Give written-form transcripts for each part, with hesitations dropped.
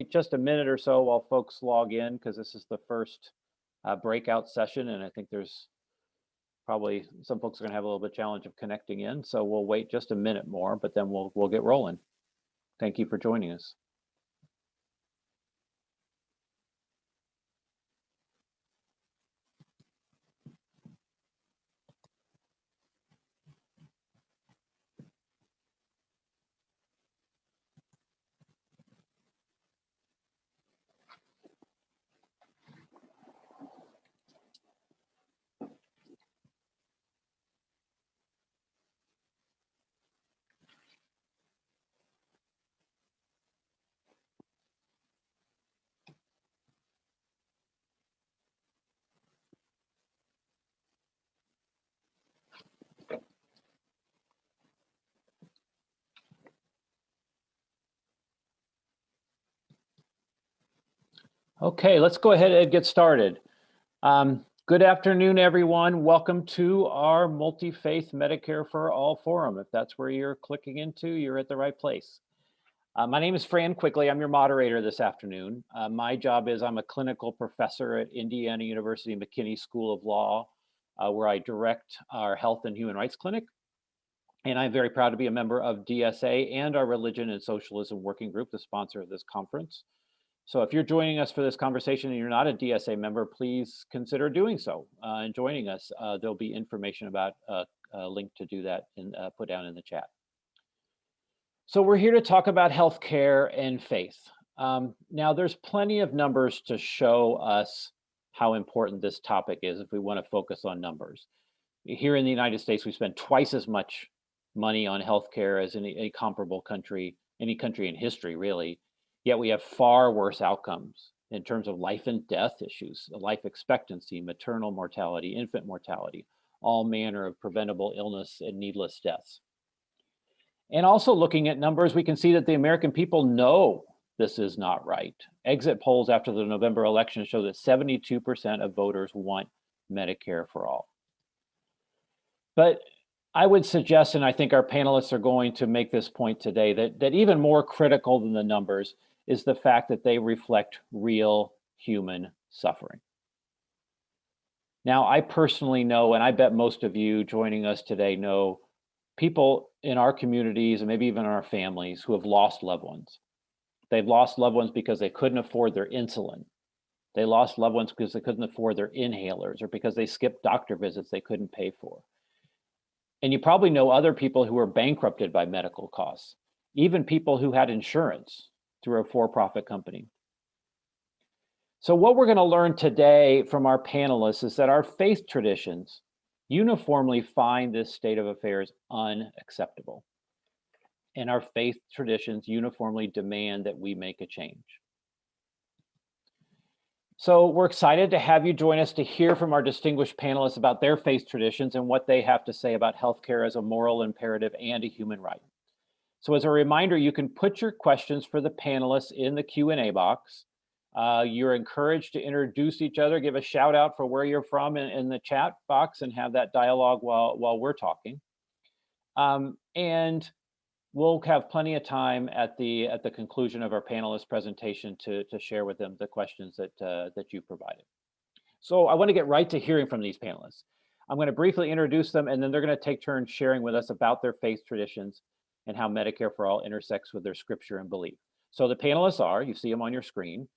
Just a minute or so while folks log in, because this is the first breakout session, and I think there's probably some folks are going to have a little bit of challenge of connecting in. So we'll wait just a minute more, but then we'll get rolling. Thank you for joining us. Okay, let's go ahead and get started. Good afternoon, everyone. Welcome to our Multi-Faith Medicare for All Forum. If that's where you're clicking into, you're at the right place. My name is Fran Quigley. I'm your moderator this afternoon. My job is I'm a clinical professor at Indiana University McKinney School of Law, where I direct our Health and Human Rights Clinic. And I'm very proud to be a member of DSA and our Religion and Socialism Working Group, the sponsor of this conference. So if you're joining us for this conversation and you're not a DSA member, please consider doing so and joining us. There'll be information about a link to do that and put down in the chat. So we're here to talk about healthcare and faith. Now there's plenty of numbers to show us how important this topic is if we want to focus on numbers. Here in the United States, we spend twice as much money on healthcare as any comparable country, any country in history, really. Yet we have far worse outcomes in terms of life and death issues, life expectancy, maternal mortality, infant mortality, all manner of preventable illness and needless deaths. And also looking at numbers, we can see that the American people know this is not right. Exit polls after the November election show that 72% of voters want Medicare for all. But I would suggest, and I think our panelists are going to make this point today, that even more critical than the numbers is the fact that they reflect real human suffering. Now, I personally know, and I bet most of you joining us today know, people in our communities and maybe even in our families who have lost loved ones. They've lost loved ones because they couldn't afford their insulin. They lost loved ones because they couldn't afford their inhalers or because they skipped doctor visits they couldn't pay for. And you probably know other people who were bankrupted by medical costs, even people who had insurance through a for-profit company. So what we're going to learn today from our panelists is that our faith traditions uniformly find this state of affairs unacceptable. And our faith traditions uniformly demand that we make a change. So we're excited to have you join us to hear from our distinguished panelists about their faith traditions and what they have to say about healthcare as a moral imperative and a human right. So as a reminder, you can put your questions for the panelists in the Q&A box. You're encouraged to introduce each other, give a shout out for where you're from in the chat box and have that dialogue while we're talking. And we'll have plenty of time at the conclusion of our panelist presentation to share with them the questions that you provided. So I want to get right to hearing from these panelists. I'm going to briefly introduce them, and then they're going to take turns sharing with us about their faith traditions and how Medicare for All intersects with their scripture and belief. So the panelists are, you see them on your screen,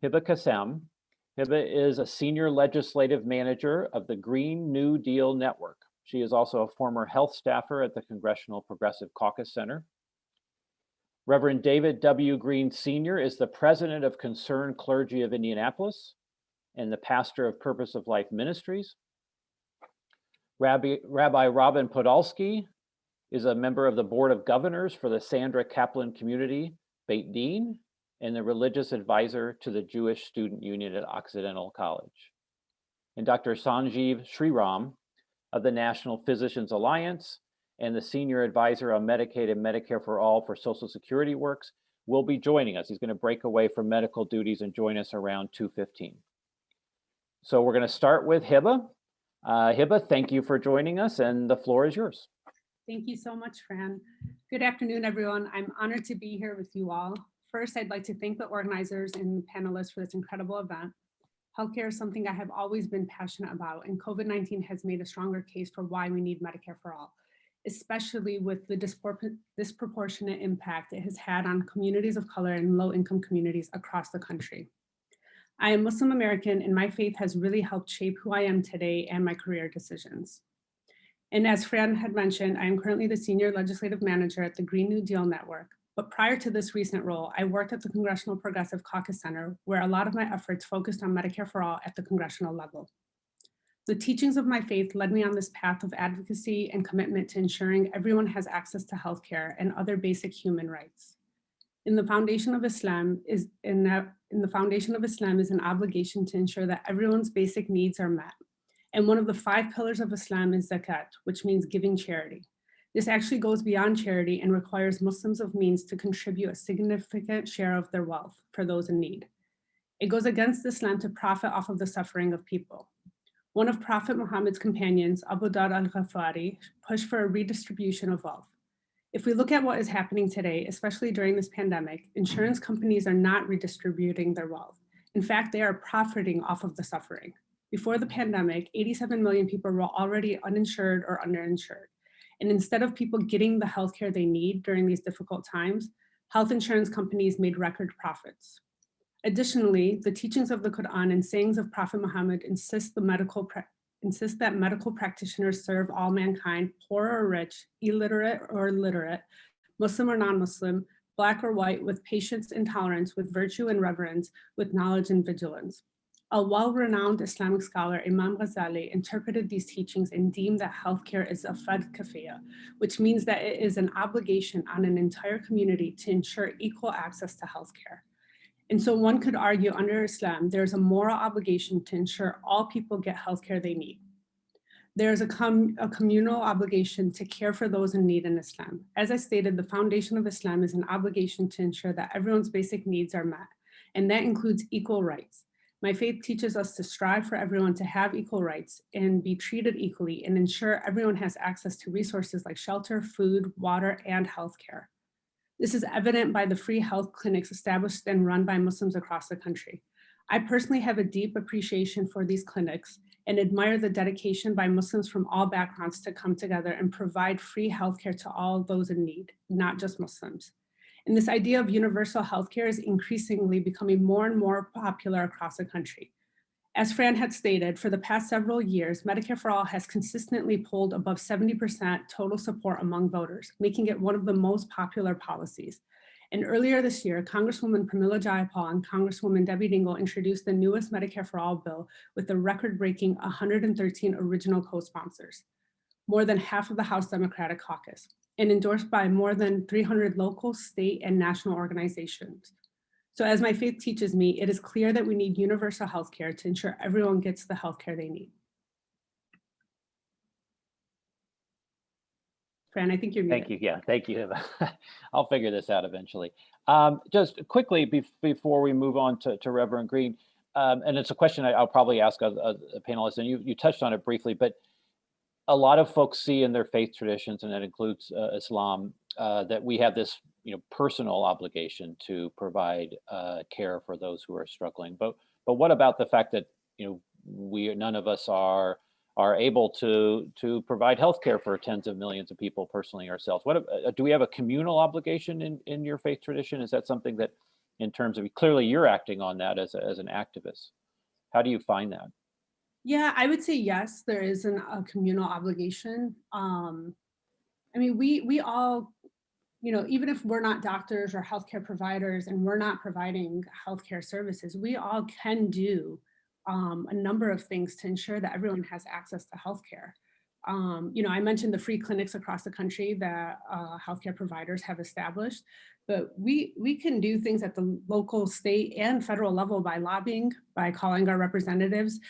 Hebah Kassem. Hebah is a senior legislative manager of the Green New Deal Network. She is also a former health staffer at the Congressional Progressive Caucus Center. Reverend David W. Greene Sr. is the president of Concerned Clergy of Indianapolis and the pastor of Purpose of Life Ministries. Rabbi Robin Podolsky is a member of the Board of Governors for the Sandra Caplan Community, Beit Din, and the religious advisor to the Jewish Student Union at Occidental College. And Dr. Sanjeev Sriram of the National Physicians Alliance and the senior advisor on Medicaid and Medicare for All for Social Security Works will be joining us. He's going to break away from medical duties and join us around 2:15. So we're going to start with Hebah. Hebah, thank you for joining us, and the floor is yours. Thank you so much, Fran. Good afternoon, everyone. I'm honored to be here with you all First, I'd like to thank the organizers and the panelists for this incredible event. Healthcare is something I have always been passionate about, and COVID-19 has made a stronger case for why we need Medicare for all, especially with the disproportionate impact it has had on communities of color and low-income communities across the country. I am Muslim American, and my faith has really helped shape who I am today and my career decisions. And as Fran had mentioned, I am currently the Senior Legislative Manager at the Green New Deal Network. But prior to this recent role, I worked at the Congressional Progressive Caucus Center, where a lot of my efforts focused on Medicare for all at the congressional level. The teachings of my faith led me on this path of advocacy and commitment to ensuring everyone has access to healthcare and other basic human rights. In the foundation of Islam is an obligation to ensure that everyone's basic needs are met. And one of the 5 pillars of Islam is zakat, which means giving charity. This actually goes beyond charity and requires Muslims of means to contribute a significant share of their wealth for those in need. It goes against Islam to profit off of the suffering of people. One of Prophet Muhammad's companions, Abu Dhar al-Ghafari, pushed for a redistribution of wealth. If we look at what is happening today, especially during this pandemic, insurance companies are not redistributing their wealth. In fact, they are profiting off of the suffering. Before the pandemic, 87 million people were already uninsured or underinsured. And instead of people getting the healthcare they need during these difficult times, health insurance companies made record profits. Additionally, the teachings of the Quran and sayings of Prophet Muhammad insist that medical practitioners serve all mankind, poor or rich, illiterate or literate, Muslim or non-Muslim, Black or white, with patience and tolerance, with virtue and reverence, with knowledge and vigilance. A well-renowned Islamic scholar, Imam Ghazali, interpreted these teachings and deemed that healthcare is a fard kifaya, which means that it is an obligation on an entire community to ensure equal access to healthcare. And so one could argue under Islam, there's a moral obligation to ensure all people get healthcare they need. There's a communal obligation to care for those in need in Islam. As I stated, the foundation of Islam is an obligation to ensure that everyone's basic needs are met, and that includes equal rights. My faith teaches us to strive for everyone to have equal rights and be treated equally and ensure everyone has access to resources like shelter, food, water, and healthcare. This is evident by the free health clinics established and run by Muslims across the country. I personally have a deep appreciation for these clinics and admire the dedication by Muslims from all backgrounds to come together and provide free healthcare to all those in need, not just Muslims. And this idea of universal healthcare is increasingly becoming more and more popular across the country. As Fran had stated, for the past several years, Medicare for All has consistently polled above 70% total support among voters, making it one of the most popular policies. And earlier this year, Congresswoman Pramila Jayapal and Congresswoman Debbie Dingell introduced the newest Medicare for All bill with a record-breaking 113 original co-sponsors, more than half of the House Democratic Caucus, and endorsed by more than 300 local, state, and national organizations. So as my faith teaches me, it is clear that we need universal healthcare to ensure everyone gets the healthcare they need. Fran, I think you're muted. Thank you. Yeah, thank you. I'll figure this out eventually. Just quickly before we move on to Reverend Greene, and it's a question I'll probably ask a panelist, and you touched on it briefly, but a lot of folks see in their faith traditions, and that includes Islam, that we have this personal obligation to provide care for those who are struggling. But what about the fact that none of us are able to provide healthcare for tens of millions of people personally ourselves? What do we have a communal obligation in your faith tradition? Is that something that, in terms of, clearly you're acting on that as an activist? How do you find that? Yeah, I would say yes, there is a communal obligation. I mean, we all, even if we're not doctors or healthcare providers and we're not providing healthcare services, we all can do a number of things to ensure that everyone has access to healthcare. I mentioned the free clinics across the country that healthcare providers have established, but we can do things at the local, state, and federal level by lobbying, by calling our representatives,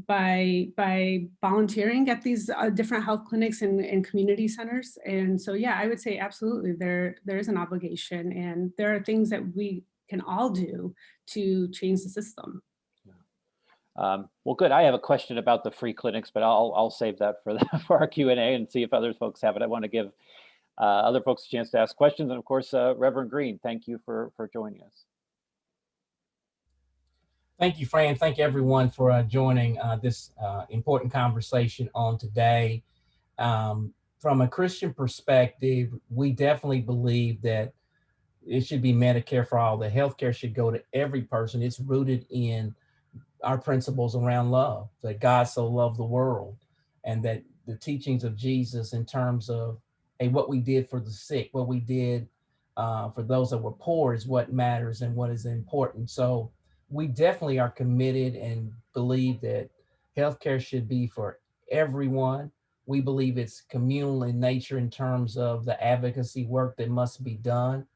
by volunteering at these different health clinics and community centers. And so, yeah, I would say absolutely there is an obligation, and there are things that we can all do to change the system. Well, good. I have a question about the free clinics, but I'll save that for our Q&A and see if other folks have it. I want to give other folks a chance to ask questions. And of course, Reverend Greene, thank you for joining us. Thank you, Fran. Thank you, everyone, for joining this important conversation on today. From a Christian perspective, we definitely believe that it should be Medicare for all. The healthcare should go to every person. It's rooted in our principles around love, that God so loved the world, and that the teachings of Jesus in terms of, hey, what we did for the sick, what we did for those that were poor is what matters and what is important. So we definitely are committed and believe that healthcare should be for everyone. We believe it's communal in nature in terms of the advocacy work that must be done.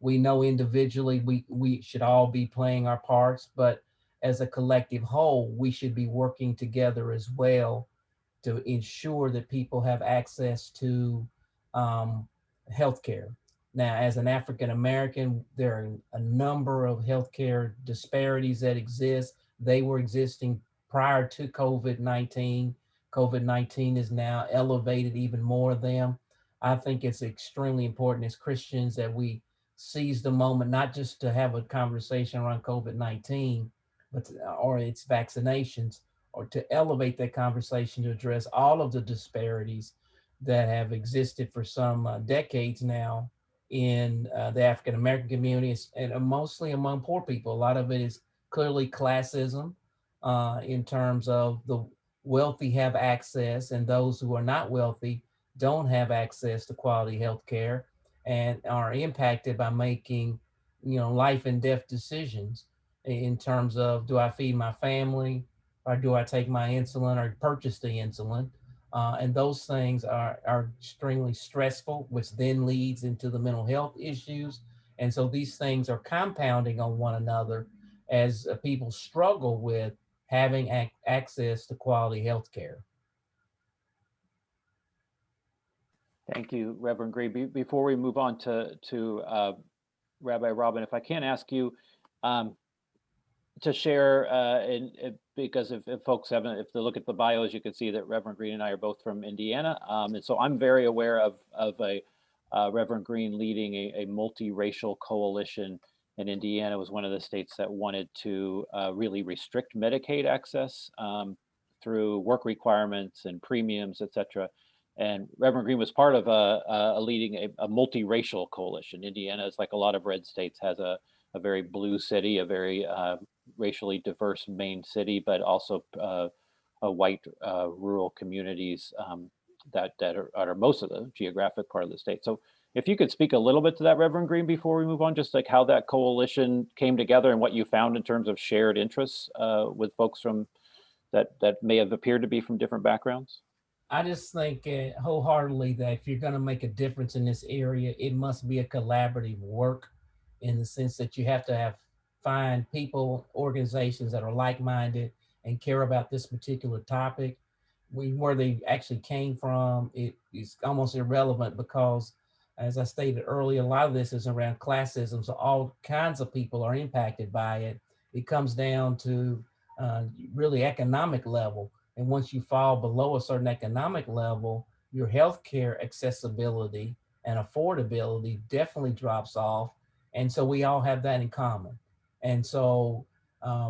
We know individually we should all be playing our parts, but as a collective whole, we should be working together as well to ensure that people have access to healthcare. Now, as an African American, there are a number of healthcare disparities that exist. They were existing prior to COVID-19. COVID-19 is now elevated even more of them. I think it's extremely important as Christians that we seize the moment, not just to have a conversation around COVID-19, but or its vaccinations, or to elevate that conversation to address all of the disparities that have existed for some decades now in the African American communities, and mostly among poor people. A lot of it is clearly classism in terms of the wealthy have access and those who are not wealthy don't have access to quality health care and are impacted by making, life and death decisions in terms of, do I feed my family, or do I take my insulin or purchase the insulin? And those things are extremely stressful, which then leads into the mental health issues. And so these things are compounding on one another as people struggle with having access to quality health care. Thank you, Reverend Greene. Before we move on to Rabbi Robin, if I can ask you to share, because if folks haven't, if they look at the bios, you can see that Reverend Greene and I are both from Indiana. And so I'm very aware of a Reverend Greene leading a multiracial coalition in Indiana. It was one of the states that wanted to really restrict Medicaid access through work requirements and premiums, et cetera. And Reverend Greene was part of leading a multiracial coalition. Indiana is, like a lot of red states, has a very blue city, a very racially diverse main city, but also white rural communities that are most of the geographic part of the state. So if you could speak a little bit to that, Reverend Greene, before we move on, just like how that coalition came together and what you found in terms of shared interests with folks from that may have appeared to be from different backgrounds. I just think wholeheartedly that if you're going to make a difference in this area, it must be a collaborative work, in the sense that you have to find people, organizations that are like-minded and care about this particular topic. Where they actually came from, it is almost irrelevant, because as I stated earlier, a lot of this is around classism. So all kinds of people are impacted by it. It comes down to really economic level. And once you fall below a certain economic level, your healthcare accessibility and affordability definitely drops off. And so we all have that in common. And so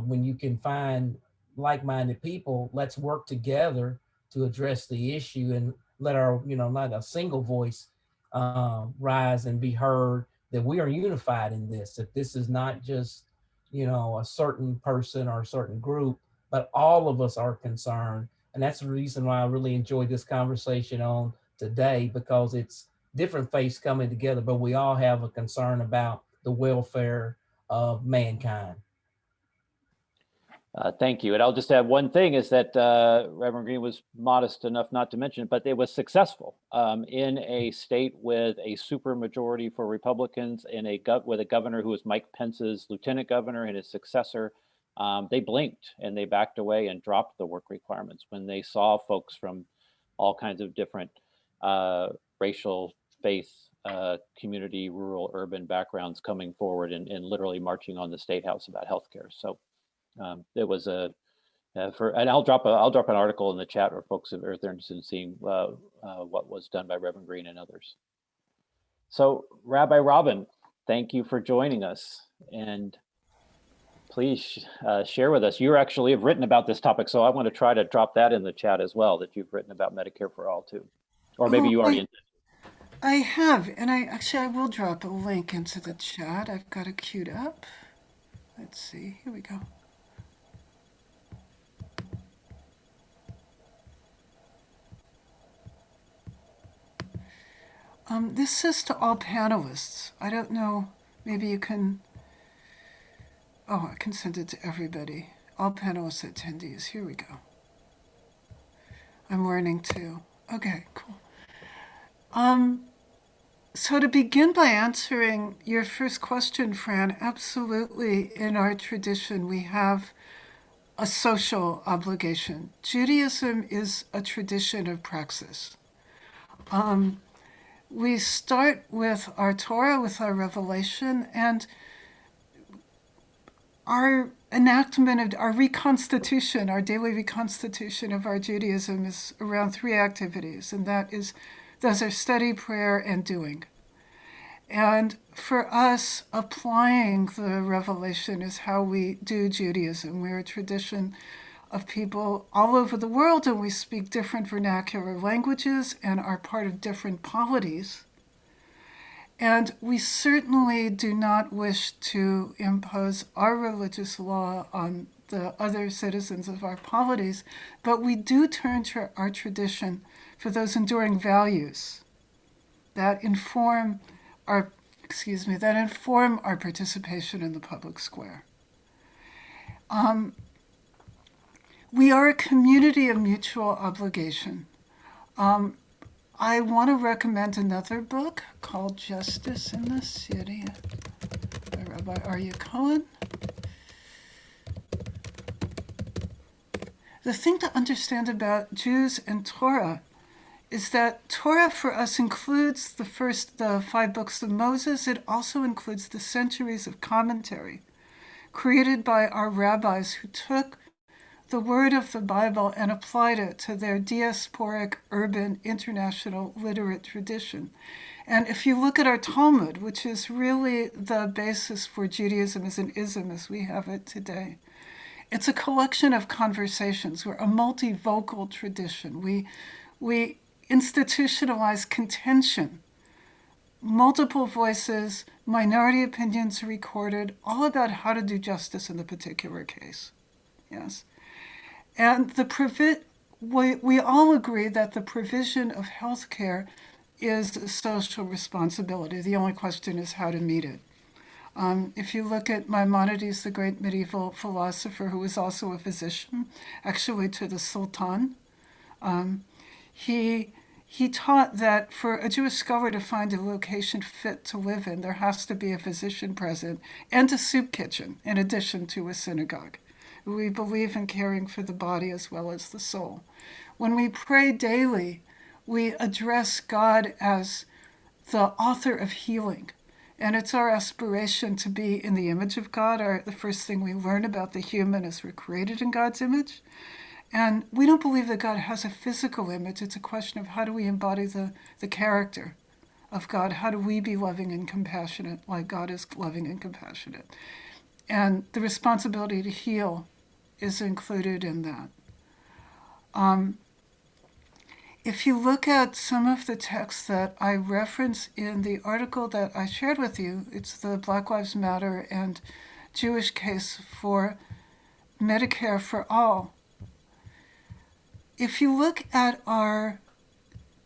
when you can find like-minded people, let's work together to address the issue and let our, not a single voice rise and be heard, that we are unified in this, that this is not just, a certain person or a certain group, but all of us are concerned. And that's the reason why I really enjoyed this conversation on today, because it's different faiths coming together, but we all have a concern about the welfare of mankind. Thank you. And I'll just add one thing, is that Reverend Greene was modest enough not to mention it, but it was successful in a state with a super majority for Republicans, with a governor who was Mike Pence's lieutenant governor and his successor. They blinked and they backed away and dropped the work requirements when they saw folks from all kinds of different racial, faith, community, rural, urban backgrounds coming forward and literally marching on the State House about healthcare. So it was and I'll drop an article in the chat, or folks if they're interested in seeing what was done by Reverend Greene and others. So, Rabbi Robin, thank you for joining us. And please share with us. You actually have written about this topic, so I want to try to drop that in the chat as well, that you've written about Medicare for All too. Or maybe you already intended. I have, and I will drop a link into the chat. I've got it queued up. Let's see, here we go. This is to all panelists. I don't know, maybe you can, I can send it to everybody. All panelists attendees, here we go. I'm learning too. Okay, cool. So to begin by answering your first question, Fran, absolutely, in our tradition, we have a social obligation. Judaism is a tradition of praxis. We start with our Torah, with our revelation, and our enactment of our reconstitution, our daily reconstitution of our Judaism is around three activities, and those are study, prayer, and doing. And for us, applying the revelation is how we do Judaism. We're a tradition of people all over the world, and we speak different vernacular languages and are part of different polities. And we certainly do not wish to impose our religious law on the other citizens of our polities, but we do turn to our tradition for those enduring values that inform our participation in the public square. We are a community of mutual obligation. I want to recommend another book called Justice in the City by Rabbi Aryeh Cohen. The thing to understand about Jews and Torah is that Torah for us includes the 5 books of Moses. It also includes the centuries of commentary created by our rabbis who took the word of the Bible and applied it to their diasporic, urban, international literate tradition. And if you look at our Talmud, which is really the basis for Judaism as an ism as we have it today, it's a collection of conversations. We're a multivocal tradition. We institutionalize contention, multiple voices, minority opinions are recorded, all about how to do justice in the particular case. Yes. And we all agree that the provision of health care is a social responsibility. The only question is how to meet it. If you look at Maimonides, the great medieval philosopher who was also a physician, actually to the Sultan, he taught that for a Jewish scholar to find a location fit to live in, there has to be a physician present and a soup kitchen in addition to a synagogue. We believe in caring for the body as well as the soul. When we pray daily, we address God as the author of healing. And it's our aspiration to be in the image of God. The first thing we learn about the human is we're created in God's image. And we don't believe that God has a physical image. It's a question of how do we embody the character of God? How do we be loving and compassionate like God is loving and compassionate? And the responsibility to heal is included in that. If you look at some of the texts that I reference in the article that I shared with you, it's the Black Lives Matter and Jewish case for Medicare for All. If you look at our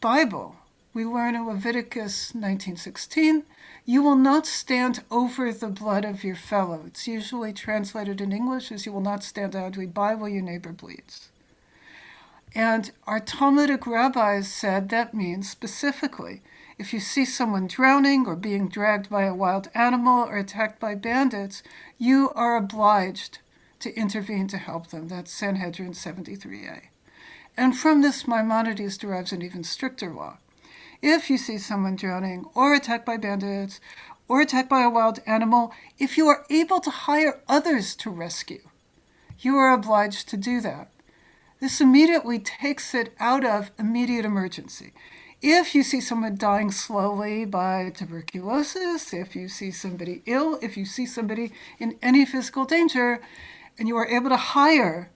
Bible, we learn in Leviticus 19:16, you will not stand over the blood of your fellow. It's usually translated in English as you will not stand idly by while your neighbor bleeds. And our Talmudic rabbis said that means specifically, if you see someone drowning or being dragged by a wild animal or attacked by bandits, you are obliged to intervene to help them. That's Sanhedrin 73a. And from this, Maimonides derives an even stricter law. If you see someone drowning or attacked by bandits or attacked by a wild animal, if you are able to hire others to rescue, you are obliged to do that. This immediately takes it out of immediate emergency. If you see someone dying slowly by tuberculosis, if you see somebody ill, if you see somebody in any physical danger, and you are able to hire,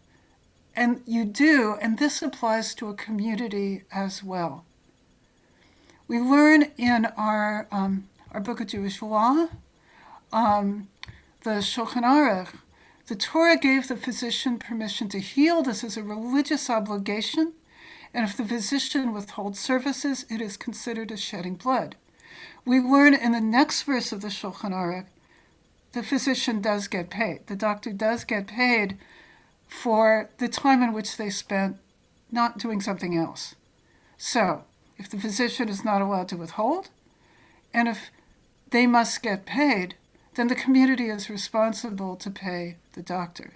and you do, and this applies to a community as well. We learn in our book of Jewish law, the Shulchan Aruch, the Torah gave the physician permission to heal. This is a religious obligation. And if the physician withholds services, it is considered as shedding blood. We learn in the next verse of the Shulchan Aruch, the physician does get paid. The doctor does get paid for the time in which they spent not doing something else. So, if the physician is not allowed to withhold, and if they must get paid, then the community is responsible to pay the doctor.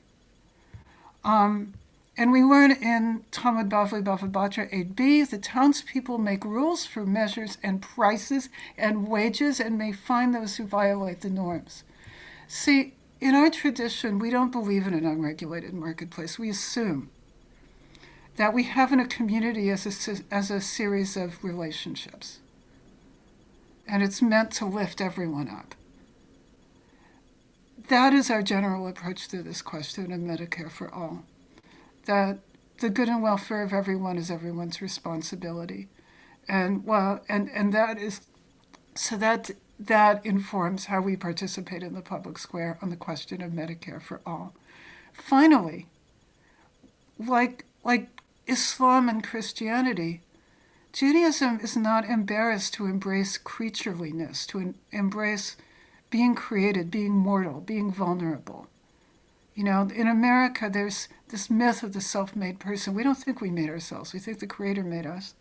And we learn in Talmud Bavli Bava Batra 8b, the townspeople make rules for measures and prices and wages and may fine those who violate the norms. See, in our tradition, we don't believe in an unregulated marketplace. We assume that we have in a community as a series of relationships. And it's meant to lift everyone up. That is our general approach to this question of Medicare for all. That the good and welfare of everyone is everyone's responsibility. And that is, so that informs how we participate in the public square on the question of Medicare for all. Finally, like Islam and Christianity, Judaism is not embarrassed to embrace creatureliness, to embrace being created, being mortal, being vulnerable. You know, in America, there's this myth of the self-made person. We don't think we made ourselves. We think the Creator made us.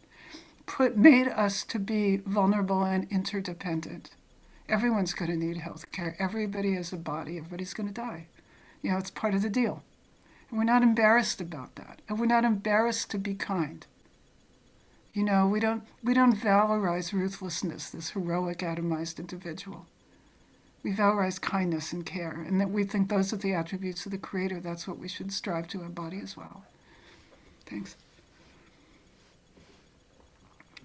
Made us to be vulnerable and interdependent. Everyone's going to need health care. Everybody has a body. Everybody's going to die. You know, it's part of the deal. And we're not embarrassed about that. And we're not embarrassed to be kind. You know, we don't valorize ruthlessness, this heroic, atomized individual. We valorize kindness and care, and that we think those are the attributes of the Creator. That's what we should strive to embody as well. Thanks.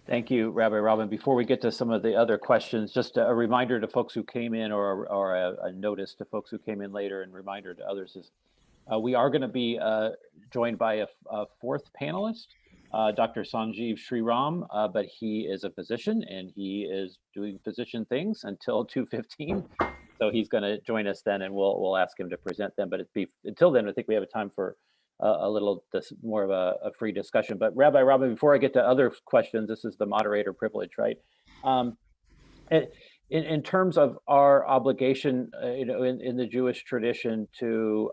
Thank you, Rabbi Robin. Before we get to some of the other questions, just a reminder to folks who came in, or a notice to folks who came in later, and reminder to others is we are going to be joined by a fourth panelist, Dr. Sanjeev Sriram, but he is a physician and he is doing physician things until 2:15. So he's going to join us then, and we'll ask him to present them. But until then, I think we have a time for a little more of a free discussion. But Rabbi Robin, before I get to other questions, this is the moderator privilege, right? In terms of our obligation, you know, in the Jewish tradition to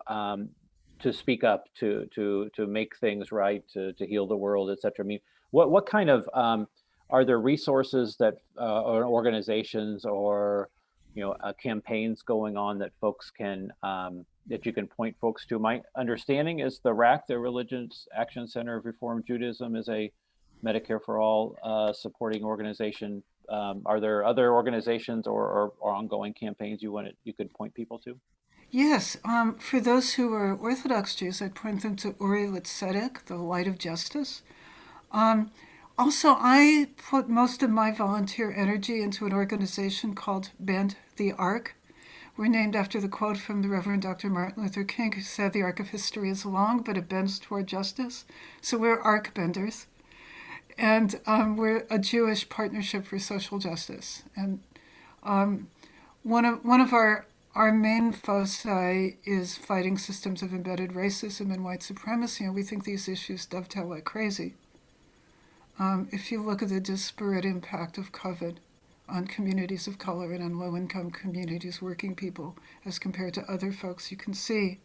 speak up, to make things right, to heal the world, et cetera. I mean, what kind of are there resources that or organizations or campaigns going on that folks can that you can point folks to? My understanding is the RAC, the Religious Action Center of Reformed Judaism, is a Medicare for All supporting organization. Are there other organizations or ongoing campaigns you could point people to? Yes, for those who are Orthodox Jews, I'd point them to Uri L'Tzedek, the Light of Justice. Also, I put most of my volunteer energy into an organization called Bend the Arc. We're named after the quote from the Reverend Dr. Martin Luther King, who said, "The arc of history is long, but it bends toward justice." So we're arc benders. And we're a Jewish partnership for social justice. And one of our main foci is fighting systems of embedded racism and white supremacy, and we think these issues dovetail like crazy. If you look at the disparate impact of COVID on communities of color and on low-income communities, working people, as compared to other folks, you can see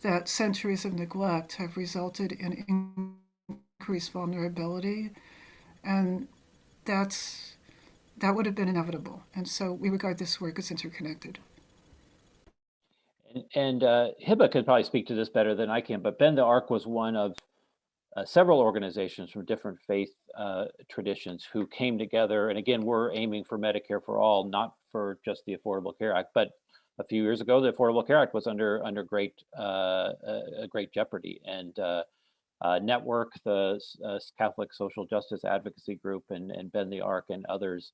that centuries of neglect have resulted in increased vulnerability, and that would have been inevitable. And so we regard this work as interconnected. And Hebah could probably speak to this better than I can, but Bend the Arc was one of several organizations from different faith traditions who came together. And again, we're aiming for Medicare for all, not for just the Affordable Care Act. But a few years ago, the Affordable Care Act was under great jeopardy. And network, the Catholic Social Justice Advocacy Group, and Bend the Arc and others,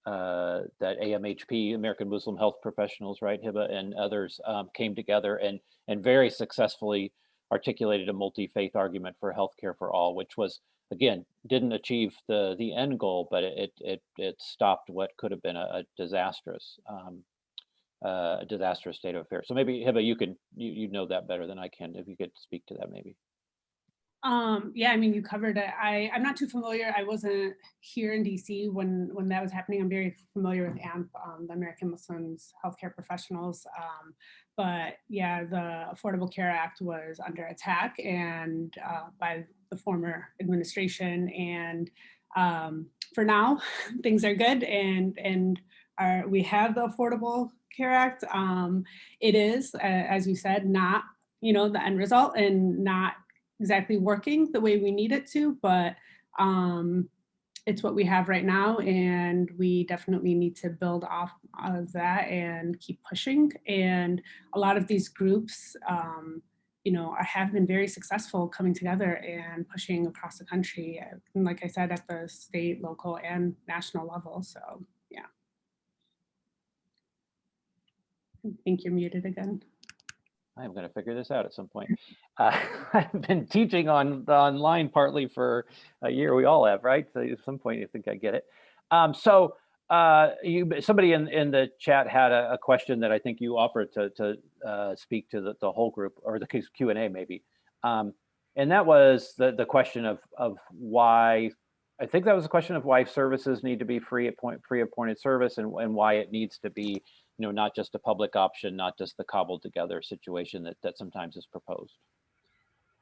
that AMHP, American Muslim Health Professionals, right, Hebah, and others came together and very successfully articulated a multi-faith argument for healthcare for all, which was, again, didn't achieve the end goal, but it stopped what could have been a disastrous state of affairs. So maybe Hebah, you know that better than I can. If you could speak to that, maybe. Yeah, I mean, you covered it. I'm not too familiar. I wasn't here in DC when that was happening. I'm very familiar with AMP, the American Muslims Healthcare Professionals. But yeah, the Affordable Care Act was under attack and by the former administration. And for now, things are good, and we have the Affordable Care Act. It is, as you said, not the end result and not exactly working the way we need it to, but it's what we have right now, and we definitely need to build off of that and keep pushing. And a lot of these groups, have been very successful coming together and pushing across the country, and like I said, at the state, local, and national level. So yeah. I think you're muted again. I'm going to figure this out at some point. I've been teaching online partly for a year. We all have, right? So at some point, you think I get it. Somebody in the chat had a question that I think you offered to speak to the whole group, or the Q&A maybe, and that was the question of why. I think that was a question of why services need to be free appointed service, and why it needs to be, not just a public option, not just the cobbled together situation that sometimes is proposed.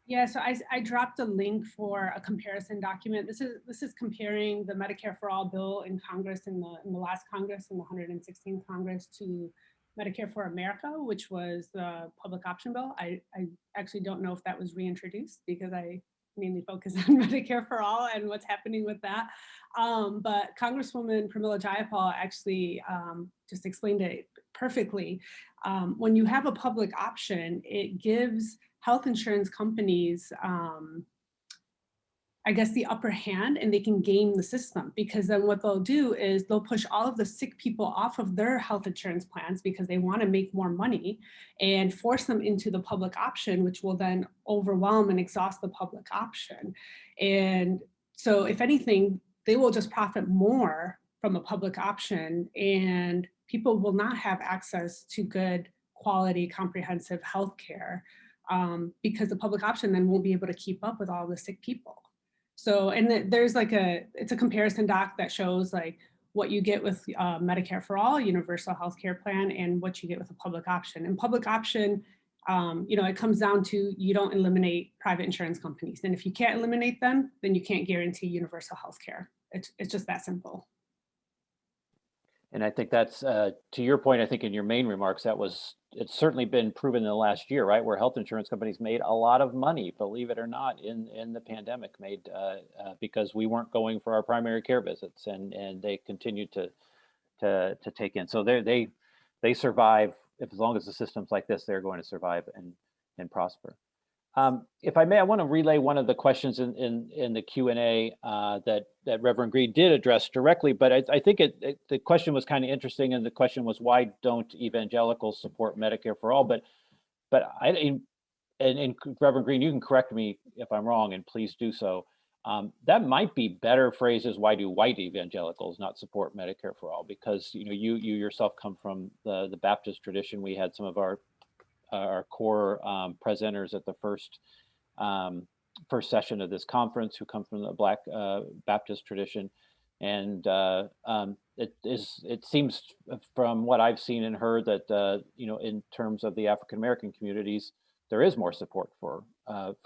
Yeah, so I dropped a link for a comparison document. This is comparing the Medicare for All bill in Congress, in the last Congress, in the 116th Congress, to Medicare for America, which was the public option bill. I actually don't know if that was reintroduced, because I mainly focus on Medicare for All and what's happening with that. But Congresswoman Pramila Jayapal actually just explained it perfectly. When you have a public option, it gives health insurance companies, I guess, the upper hand, and they can game the system, because then what they'll do is they'll push all of the sick people off of their health insurance plans because they want to make more money, and force them into the public option, which will then overwhelm and exhaust the public option. And so if anything, they will just profit more from a public option, and people will not have access to good quality, comprehensive health care, because the public option then won't be able to keep up with all the sick people. So, and there's it's a comparison doc that shows what you get with Medicare for All, universal health care plan, and what you get with a public option. And public option, it comes down to, you don't eliminate private insurance companies. And if you can't eliminate them, then you can't guarantee universal health care. It's just that simple. And I think that's, to your point, I think in your main remarks, it's certainly been proven in the last year, right, where health insurance companies made a lot of money, believe it or not, in the pandemic, because we weren't going for our primary care visits, and they continued to take in. So they survive. As long as the system's like this, they're going to survive and prosper. If I may, I want to relay one of the questions in the Q&A that Reverend Greene did address directly, but I think the question was kind of interesting, and the question was, why don't evangelicals support Medicare for All? But and Reverend Greene, you can correct me if I'm wrong, and please do so. That might be better phrases. Why do white evangelicals not support Medicare for All? Because you yourself come from the Baptist tradition. We had some of our core presenters at the first session of this conference who come from the Black Baptist tradition, and it seems from what I've seen and heard that in terms of the African American communities, there is more support for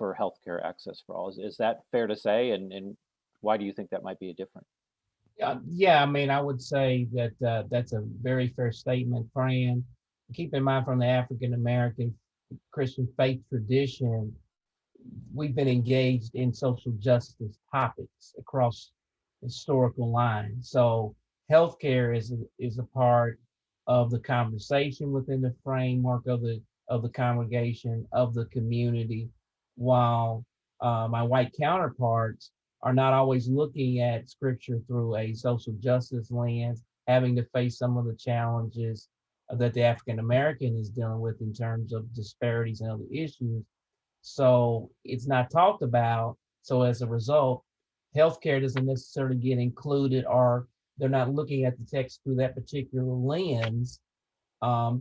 healthcare access for all. Is that fair to say? And why do you think that might be different? Yeah, I mean, I would say that that's a very fair statement, Fran. Keep in mind, from the African American Christian faith tradition, we've been engaged in social justice topics across historical lines. So healthcare is a part of the conversation within the framework of the congregation, of the community. while my white counterparts are not always looking at scripture through a social justice lens, having to face some of the challenges that the African American is dealing with in terms of disparities and other issues. So it's not talked about. So as a result, healthcare doesn't necessarily get included, or they're not looking at the text through that particular lens.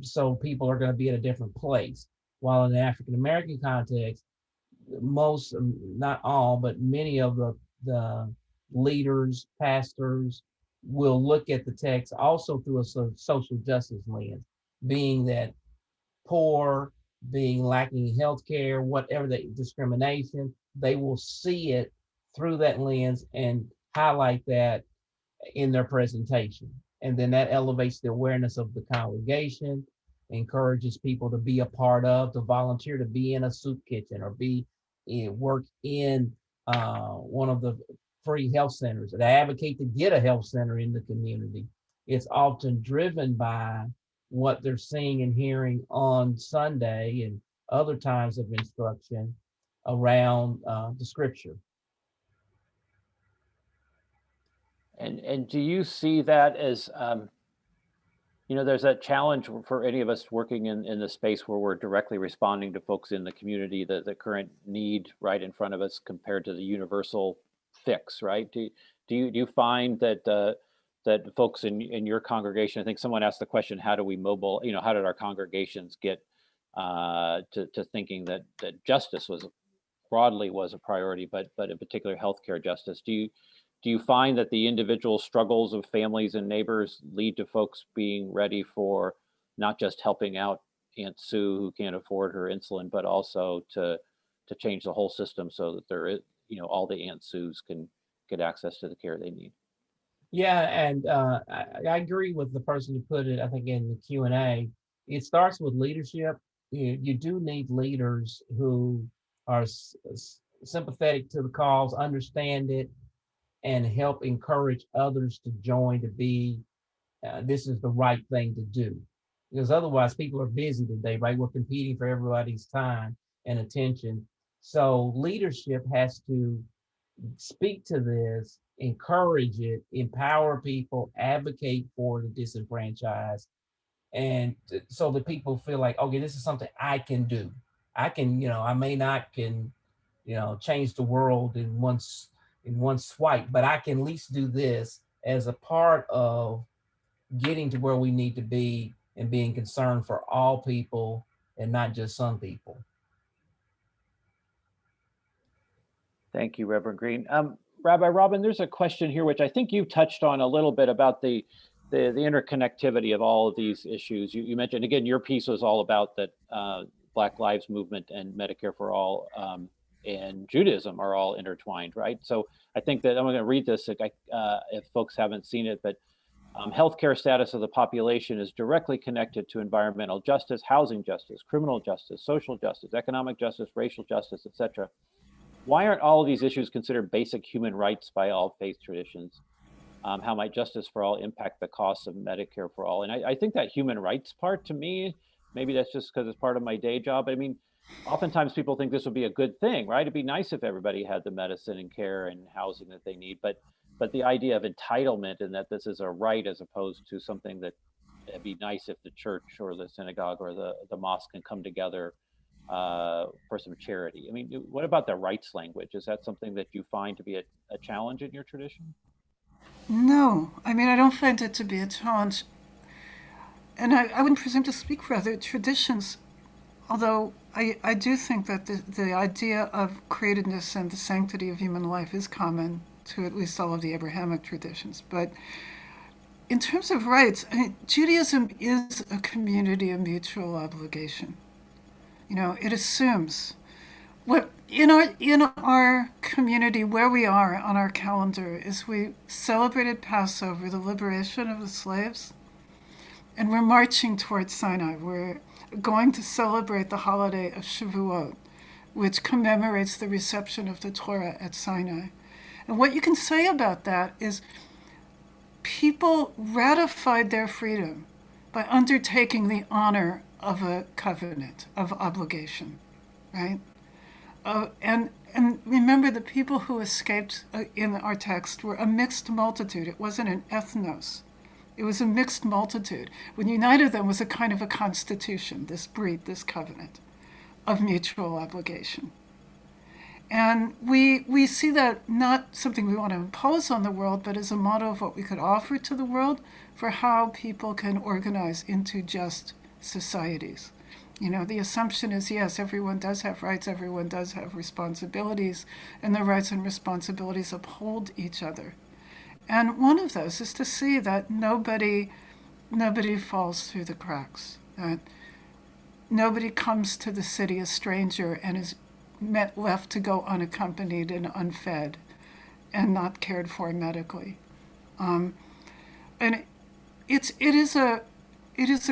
So people are going to be at a different place. While in the African American context, most, not all, but many of the leaders, pastors will look at the text also through a social justice lens, being that poor, being lacking in health care, whatever the discrimination, they will see it through that lens and highlight that in their presentation. And then that elevates the awareness of the congregation, encourages people to be a part of, to volunteer to be in a soup kitchen or work in one of the free health centers, and advocate to get a health center in the community. It's often driven by what they're seeing and hearing on Sunday and other times of instruction around the scripture. And do you see that as, there's a challenge for any of us working in the space where we're directly responding to folks in the community, the current need right in front of us compared to the universal fix, right? Do you find that that folks in your congregation, I think someone asked the question, how do we how did our congregations get to thinking that justice broadly was a priority, but in particular healthcare justice? Do you find that the individual struggles of families and neighbors lead to folks being ready for not just helping out Aunt Sue who can't afford her insulin, but also to change the whole system so that there is, all the Aunt Sues can get access to the care they need? Yeah, and I agree with the person who put it, I think, in the Q&A. It starts with leadership. You do need leaders who are sympathetic to the cause, understand it, and help encourage others to join, to be, this is the right thing to do. Because otherwise people are busy today, right? We're competing for everybody's time and attention. So leadership has to speak to this, encourage it, empower people, advocate for the disenfranchised. And so that people feel like, okay, this is something I can do. I can, I may not can, change the world in one swipe, but I can at least do this as a part of getting to where we need to be and being concerned for all people and not just some people. Thank you, Reverend Greene. Rabbi Robin, there's a question here, which I think you touched on a little bit about the interconnectivity of all of these issues. You mentioned, again, your piece was all about that Black Lives Movement and Medicare for All and Judaism are all intertwined, right? So I think that I'm going to read this if folks haven't seen it, but healthcare status of the population is directly connected to environmental justice, housing justice, criminal justice, social justice, economic justice, racial justice, etc. Why aren't all of these issues considered basic human rights by all faith traditions? How might justice for all impact the costs of Medicare for all? And I think that human rights part, to me, maybe that's just because it's part of my day job. But I mean, oftentimes people think this would be a good thing, right? It'd be nice if everybody had the medicine and care and housing that they need. But the idea of entitlement and that this is a right as opposed to something that it'd be nice if the church or the synagogue or the mosque can come together for some charity. I mean, what about the rights language? Is that something that you find to be a challenge in your tradition? No, I mean, I don't find it to be a challenge. And I wouldn't presume to speak for other traditions, although I do think that the idea of createdness and the sanctity of human life is common to at least all of the Abrahamic traditions. But in terms of rights, I mean, Judaism is a community of mutual obligation. It assumes what in our community, where we are on our calendar is we celebrated Passover, the liberation of the slaves, and we're marching towards Sinai. We're going to celebrate the holiday of Shavuot, which commemorates the reception of the Torah at Sinai. And what you can say about that is people ratified their freedom by undertaking the honor of a covenant of obligation, right? And remember, the people who escaped in our text were a mixed multitude. It wasn't an ethnos. It was a mixed multitude. What united them was a kind of a constitution, this breed, this covenant of mutual obligation. And we see that not something we want to impose on the world, but as a model of what we could offer to the world for how people can organize into just societies. You know, the assumption is, yes, everyone does have rights, everyone does have responsibilities, and the rights and responsibilities uphold each other. And one of those is to see that nobody falls through the cracks, that nobody comes to the city a stranger and is left to go unaccompanied and unfed and not cared for medically. And it is a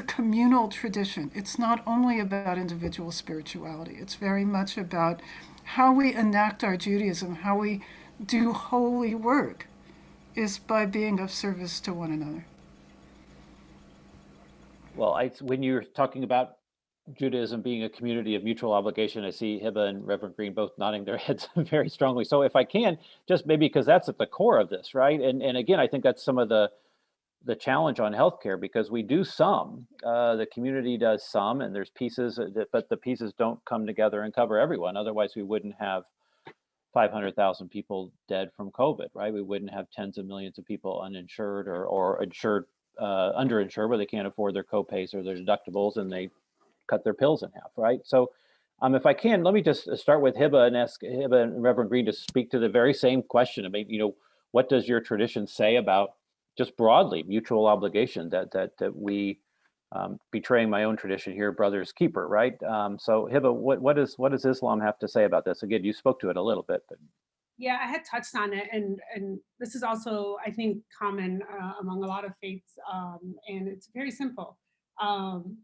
communal tradition. It's not only about individual spirituality. It's very much about how we enact our Judaism, how we do holy work, is by being of service to one another. Well, when you're talking about Judaism being a community of mutual obligation, I see Hebah and Reverend Greene both nodding their heads very strongly. So if I can, just maybe because that's at the core of this, right? And again, I think that's some of the challenge on healthcare, because we do some, the community does some, and there's pieces, but the pieces don't come together and cover everyone. Otherwise, we wouldn't have 500,000 people dead from COVID, right? We wouldn't have tens of millions of people uninsured or insured, underinsured, where they can't afford their copays or their deductibles, and they cut their pills in half, right? So if I can, let me just start with Hebah and ask Hebah and Reverend Greene to speak to the very same question. I mean, you know, what does your tradition say about just broadly mutual obligation, that we, betraying my own tradition here, brother's keeper, right? So Hebah, what does Islam have to say about this? Again, you spoke to it a little bit, but. Yeah, I had touched on it, and this is also, I think, common among a lot of faiths, and it's very simple. And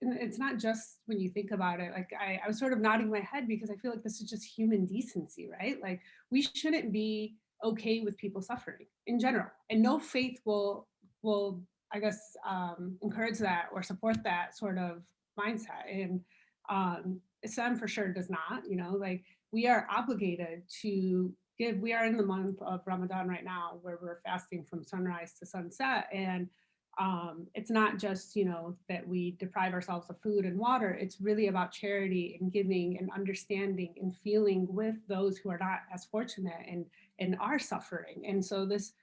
it's not just when you think about it, like I was sort of nodding my head because I feel like this is just human decency, right? Like we shouldn't be okay with people suffering in general, and no faith will I guess encourage that or support that sort of mindset. And Islam for sure does not. You know, like we are obligated to give. We are in the month of Ramadan right now, where we're fasting from sunrise to sunset, and it's not just, you know, that we deprive ourselves of food and water. It's really about charity and giving and understanding and feeling with those who are not as fortunate and are suffering. And so this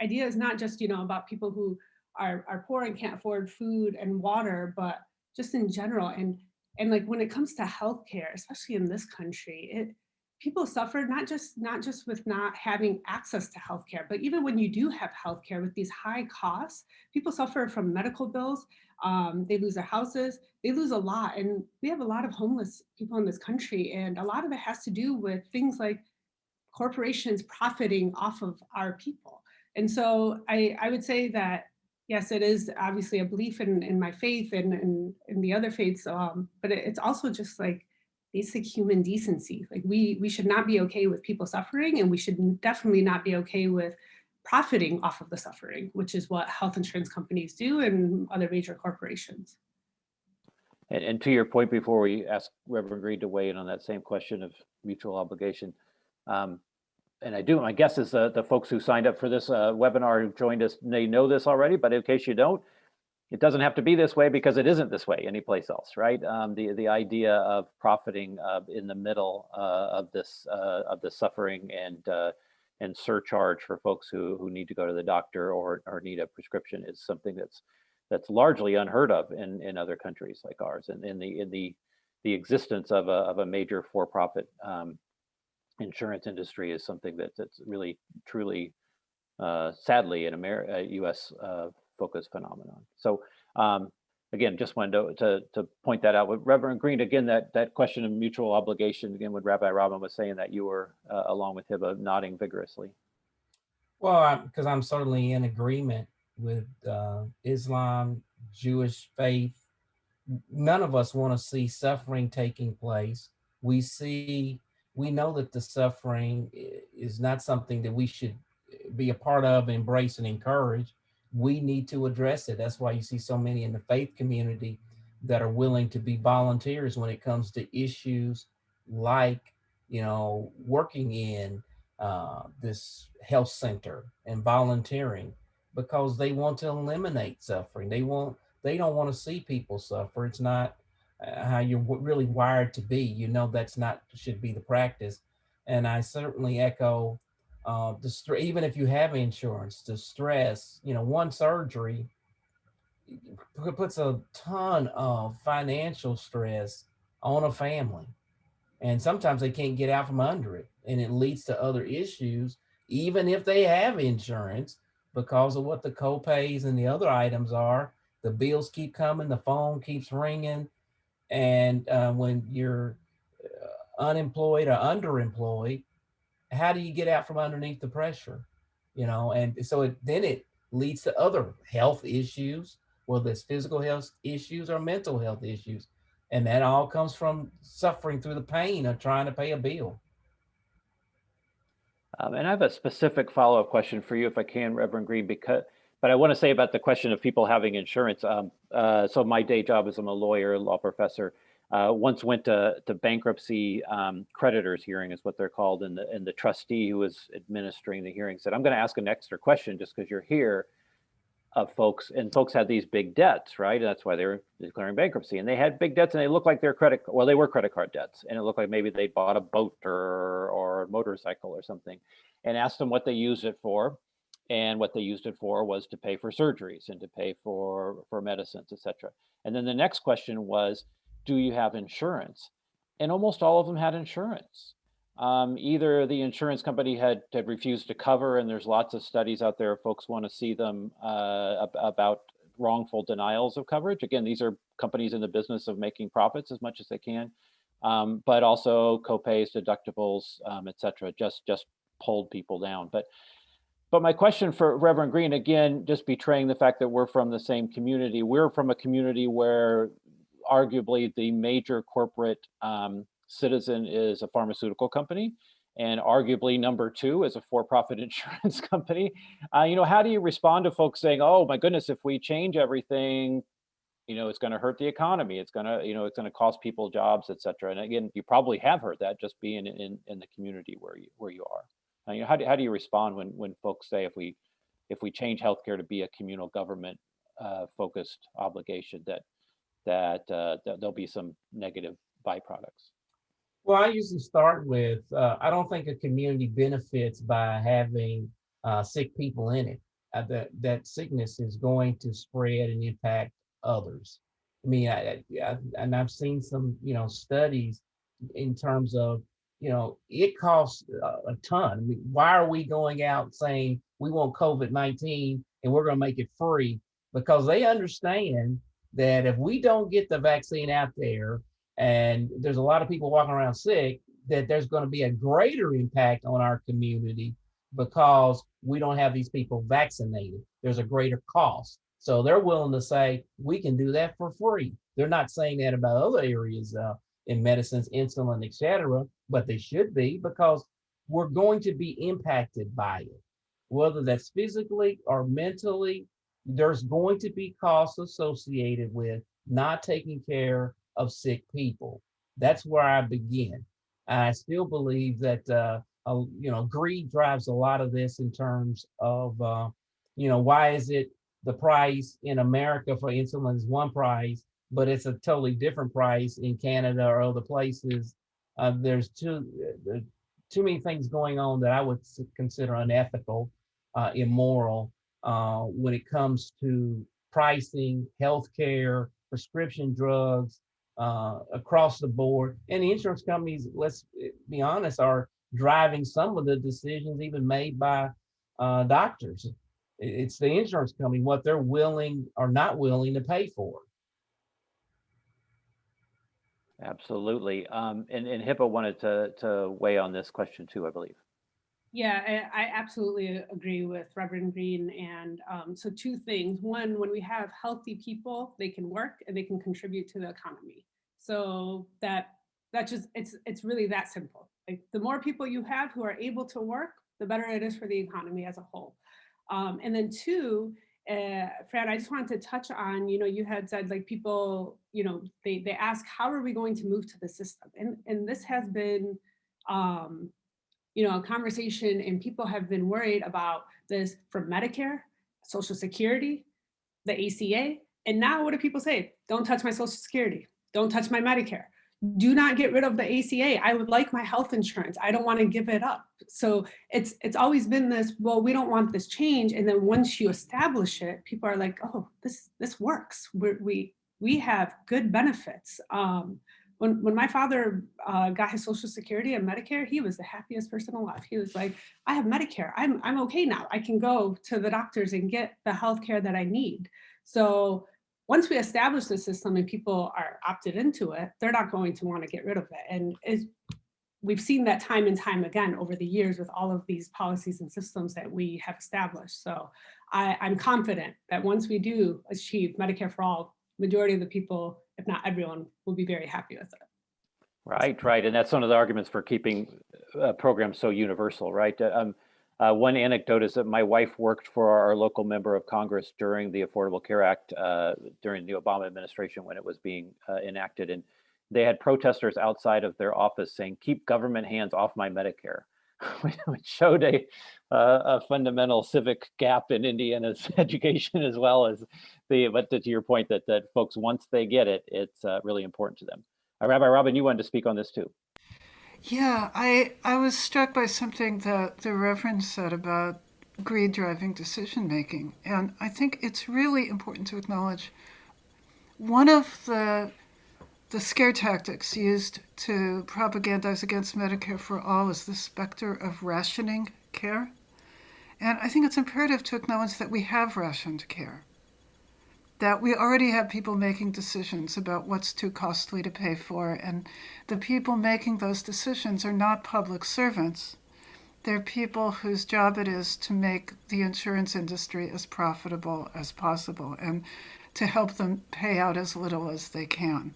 idea is not just, you know, about people who are poor and can't afford food and water, but just in general. And like when it comes to healthcare, especially in this country, people suffer not just with not having access to healthcare, but even when you do have healthcare with these high costs, people suffer from medical bills. They lose their houses, they lose a lot. And we have a lot of homeless people in this country. And a lot of it has to do with things like corporations profiting off of our people. And so I would say that, yes, it is obviously a belief in my faith and in the other faiths, but it's also just like basic human decency. Like we should not be okay with people suffering, and we should definitely not be okay with profiting off of the suffering, which is what health insurance companies do and other major corporations. And to your point, before we ask Reverend Greene to weigh in on that same question of mutual obligation, and my guess is the folks who signed up for this webinar who joined us, they know this already, but in case you don't, it doesn't have to be this way because it isn't this way anyplace else, right? The idea of profiting in the middle of this suffering and surcharge for folks who need to go to the doctor or need a prescription is something that's largely unheard of in other countries like ours. And in the existence of a major for-profit insurance industry is something that's really truly sadly an U.S. focused phenomenon. So again, just wanted to point that out. With Reverend Greene, again, that question of mutual obligation, again, when Rabbi Robin was saying that, you were, along with Hebah, nodding vigorously. Well, because I'm certainly in agreement with Islam, Jewish faith. None of us want to see suffering taking place. We know that the suffering is not something that we should be a part of, embrace, and encourage. We need to address it. That's why you see so many in the faith community that are willing to be volunteers when it comes to issues like, working in this health center and volunteering because they want to eliminate suffering. They don't want to see people suffer. It's not how you're really wired to be. That's not should be the practice. And I certainly echo even if you have insurance, the stress. One surgery puts a ton of financial stress on a family, and sometimes they can't get out from under it, and it leads to other issues even if they have insurance because of what the co-pays and the other items are. The bills keep coming, the phone keeps ringing, and when you're unemployed or underemployed, how do you get out from underneath the pressure? And so then it leads to other health issues, whether it's physical health issues or mental health issues. And that all comes from suffering through the pain of trying to pay a bill. And I have a specific follow-up question for you, if I can, Reverend Greene, but I want to say about the question of people having insurance. So my day job is I'm a lawyer, law professor. Once went to bankruptcy creditors hearing is what they're called, and the trustee who was administering the hearing said, "I'm going to ask an extra question just because you're here." Of folks had these big debts, right? And that's why they were declaring bankruptcy, and they had big debts, and they looked like they were credit card debts, and it looked like maybe they bought a boat or a motorcycle or something, and asked them what they used it for, and what they used it for was to pay for surgeries and to pay for medicines, etc. And then the next question was, do you have insurance? And almost all of them had insurance. Either the insurance company had refused to cover, and there's lots of studies out there if folks want to see them about wrongful denials of coverage. Again, these are companies in the business of making profits as much as they can, but also copays, deductibles, etc. Just pulled people down. But my question for Reverend Greene, again, just betraying the fact that we're from the same community. We're from a community where arguably the major corporate citizen is a pharmaceutical company, and arguably number two is a for-profit insurance company. How do you respond to folks saying, "Oh my goodness, if we change everything, it's going to hurt the economy. It's going to cost people jobs, etc." And again, you probably have heard that just being in the community where you are. How do you respond when folks say if we change healthcare to be a communal government focused obligation that there'll be some negative byproducts? Well, I usually start with, I don't think a community benefits by having sick people in it. That sickness is going to spread and impact others. I mean, and I've seen some, studies in terms of, it costs a ton. I mean, why are we going out saying we want COVID-19 and we're going to make it free? Because they understand that if we don't get the vaccine out there, and there's a lot of people walking around sick, that there's going to be a greater impact on our community because we don't have these people vaccinated. There's a greater cost. So they're willing to say, we can do that for free. They're not saying that about other areas in medicines, insulin, et cetera, but they should be, because we're going to be impacted by it. Whether that's physically or mentally, there's going to be costs associated with not taking care of sick people. That's where I begin. I still believe that greed drives a lot of this in terms of why is it the price in America for insulin is one price, but it's a totally different price in Canada or other places. There's too many things going on that I would consider unethical, immoral when it comes to pricing, healthcare, prescription drugs, across the board. And the insurance companies, let's be honest, are driving some of the decisions even made by doctors. It's the insurance company, what they're willing or not willing to pay for. Absolutely. And Hebah wanted to weigh on this question too, I believe. Yeah, I absolutely agree with Reverend Greene. And so two things. One, when we have healthy people, they can work and they can contribute to the economy. So that just, it's really that simple. Like the more people you have who are able to work, the better it is for the economy as a whole. And then two, Fran, I just wanted to touch on, you had said like people, they ask, how are we going to move to the system? And this has been, a conversation, and people have been worried about this from Medicare, Social Security, the ACA. And now what do people say? Don't touch my Social Security. Don't touch my Medicare. Do not get rid of the ACA. I would like my health insurance. I don't want to give it up. So it's always been this, well, we don't want this change. And then once you establish it, people are like, oh, this works. We have good benefits. When my father got his Social Security and Medicare, he was the happiest person alive. He was like, I have Medicare. I'm okay now. I can go to the doctors and get the healthcare that I need. So once we establish the system and people are opted into it, they're not going to want to get rid of it. And we've seen that time and time again over the years with all of these policies and systems that we have established. So I'm confident that once we do achieve Medicare for all, majority of the people, if not everyone, will be very happy with it. Right. And that's one of the arguments for keeping programs so universal, right? One anecdote is that my wife worked for our local member of Congress during the Affordable Care Act, during the Obama administration when it was being enacted. And they had protesters outside of their office saying, keep government hands off my Medicare, which showed a fundamental civic gap in Indiana's education, as well as but to your point that folks, once they get it, it's really important to them. Rabbi Robin, you wanted to speak on this too. Yeah, I was struck by something that the Reverend said about greed driving decision making. And I think it's really important to acknowledge one of the scare tactics used to propagandize against Medicare for all is the specter of rationing care. And I think it's imperative to acknowledge that we have rationed care, that we already have people making decisions about what's too costly to pay for, and the people making those decisions are not public servants. They're people whose job it is to make the insurance industry as profitable as possible and to help them pay out as little as they can.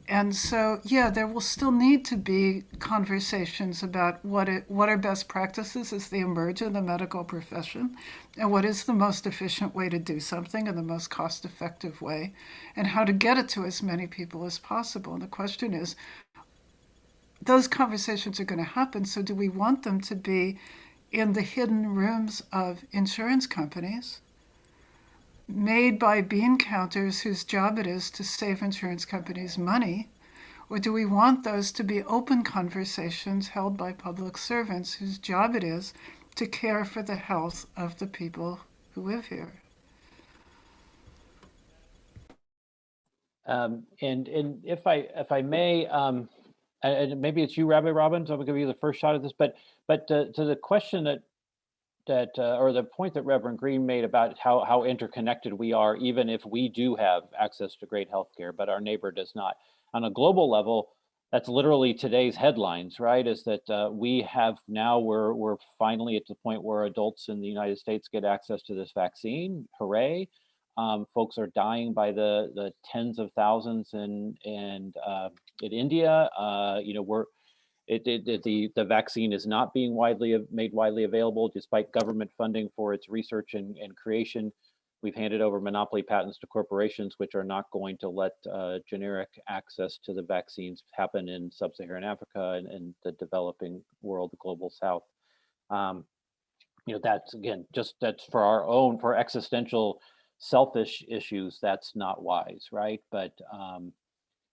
And so, yeah, there will still need to be conversations about what are best practices as they emerge in the medical profession, and what is the most efficient way to do something and the most cost-effective way, and how to get it to as many people as possible. And the question is, those conversations are going to happen, so do we want them to be in the hidden rooms of insurance companies, made by bean counters whose job it is to save insurance companies money? Or do we want those to be open conversations held by public servants whose job it is to care for the health of the people who live here? And if I may, and maybe it's you, Rabbi Robin, so I'm going to give you the first shot at this, but to the question or the point that Reverend Greene made about how interconnected we are, even if we do have access to great healthcare, but our neighbor does not. On a global level, that's literally today's headlines, right? Is that we're finally at the point where adults in the United States get access to this vaccine. Hooray! Folks are dying by the tens of thousands in India. The vaccine is not being made widely available despite government funding for its research and creation. We've handed over monopoly patents to corporations, which are not going to let generic access to the vaccines happen in sub-Saharan Africa and the developing world, the global South. That's again, that's for existential, selfish issues. That's not wise, right? But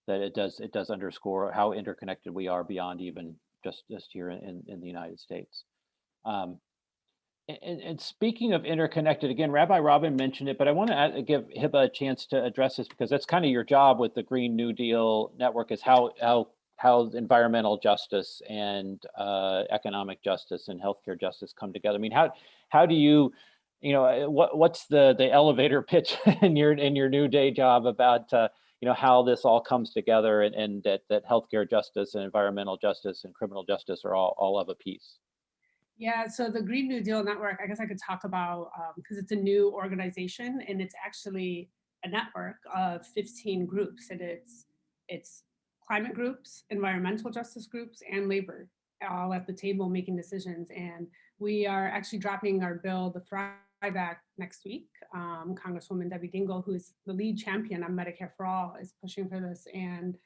that it does underscore how interconnected we are beyond even just here in the United States. And speaking of interconnected, again, Rabbi Robin mentioned it, but I want to give Hebah a chance to address this, because that's kind of your job with the Green New Deal Network, is how environmental justice and economic justice and healthcare justice come together. I mean, how do you, what's the elevator pitch in your new day job about how this all comes together, and that healthcare justice and environmental justice and criminal justice are all of a piece? Yeah, so the Green New Deal Network, I guess I could talk about, because it's a new organization, and it's actually a network of 15 groups, and it's climate groups, environmental justice groups, and labor, all at the table making decisions. And we are actually dropping our bill, the Thrive Act next week. Congresswoman Debbie Dingell, who is the lead champion on Medicare for All, is pushing for this. And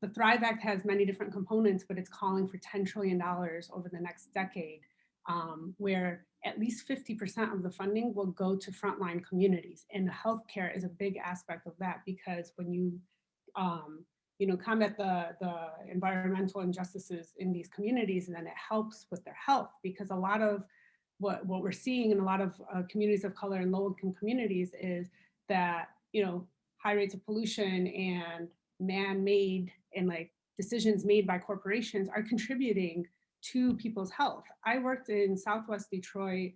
the Thrive Act has many different components, but it's calling for $10 trillion over the next decade, where at least 50% of the funding will go to frontline communities. And healthcare is a big aspect of that, because when you combat the environmental injustices in these communities, and then it helps with their health, because a lot of what we're seeing in a lot of communities of color and low-income communities is that, high rates of pollution and man-made and like decisions made by corporations are contributing to people's health. I worked in Southwest Detroit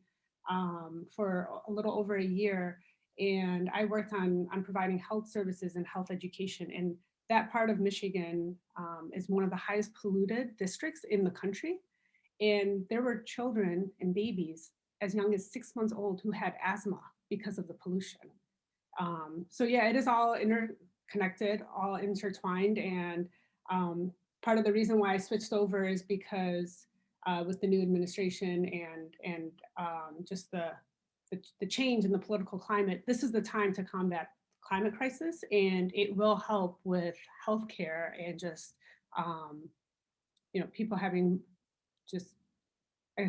for a little over a year, and I worked on providing health services and health education. And that part of Michigan is one of the highest polluted districts in the country. And there were children and babies as young as 6 months old who had asthma because of the pollution. So yeah, it is all interconnected, all intertwined. And part of the reason why I switched over is because with the new administration and just the change in the political climate, this is the time to combat climate crisis, and it will help with healthcare and just people having just, I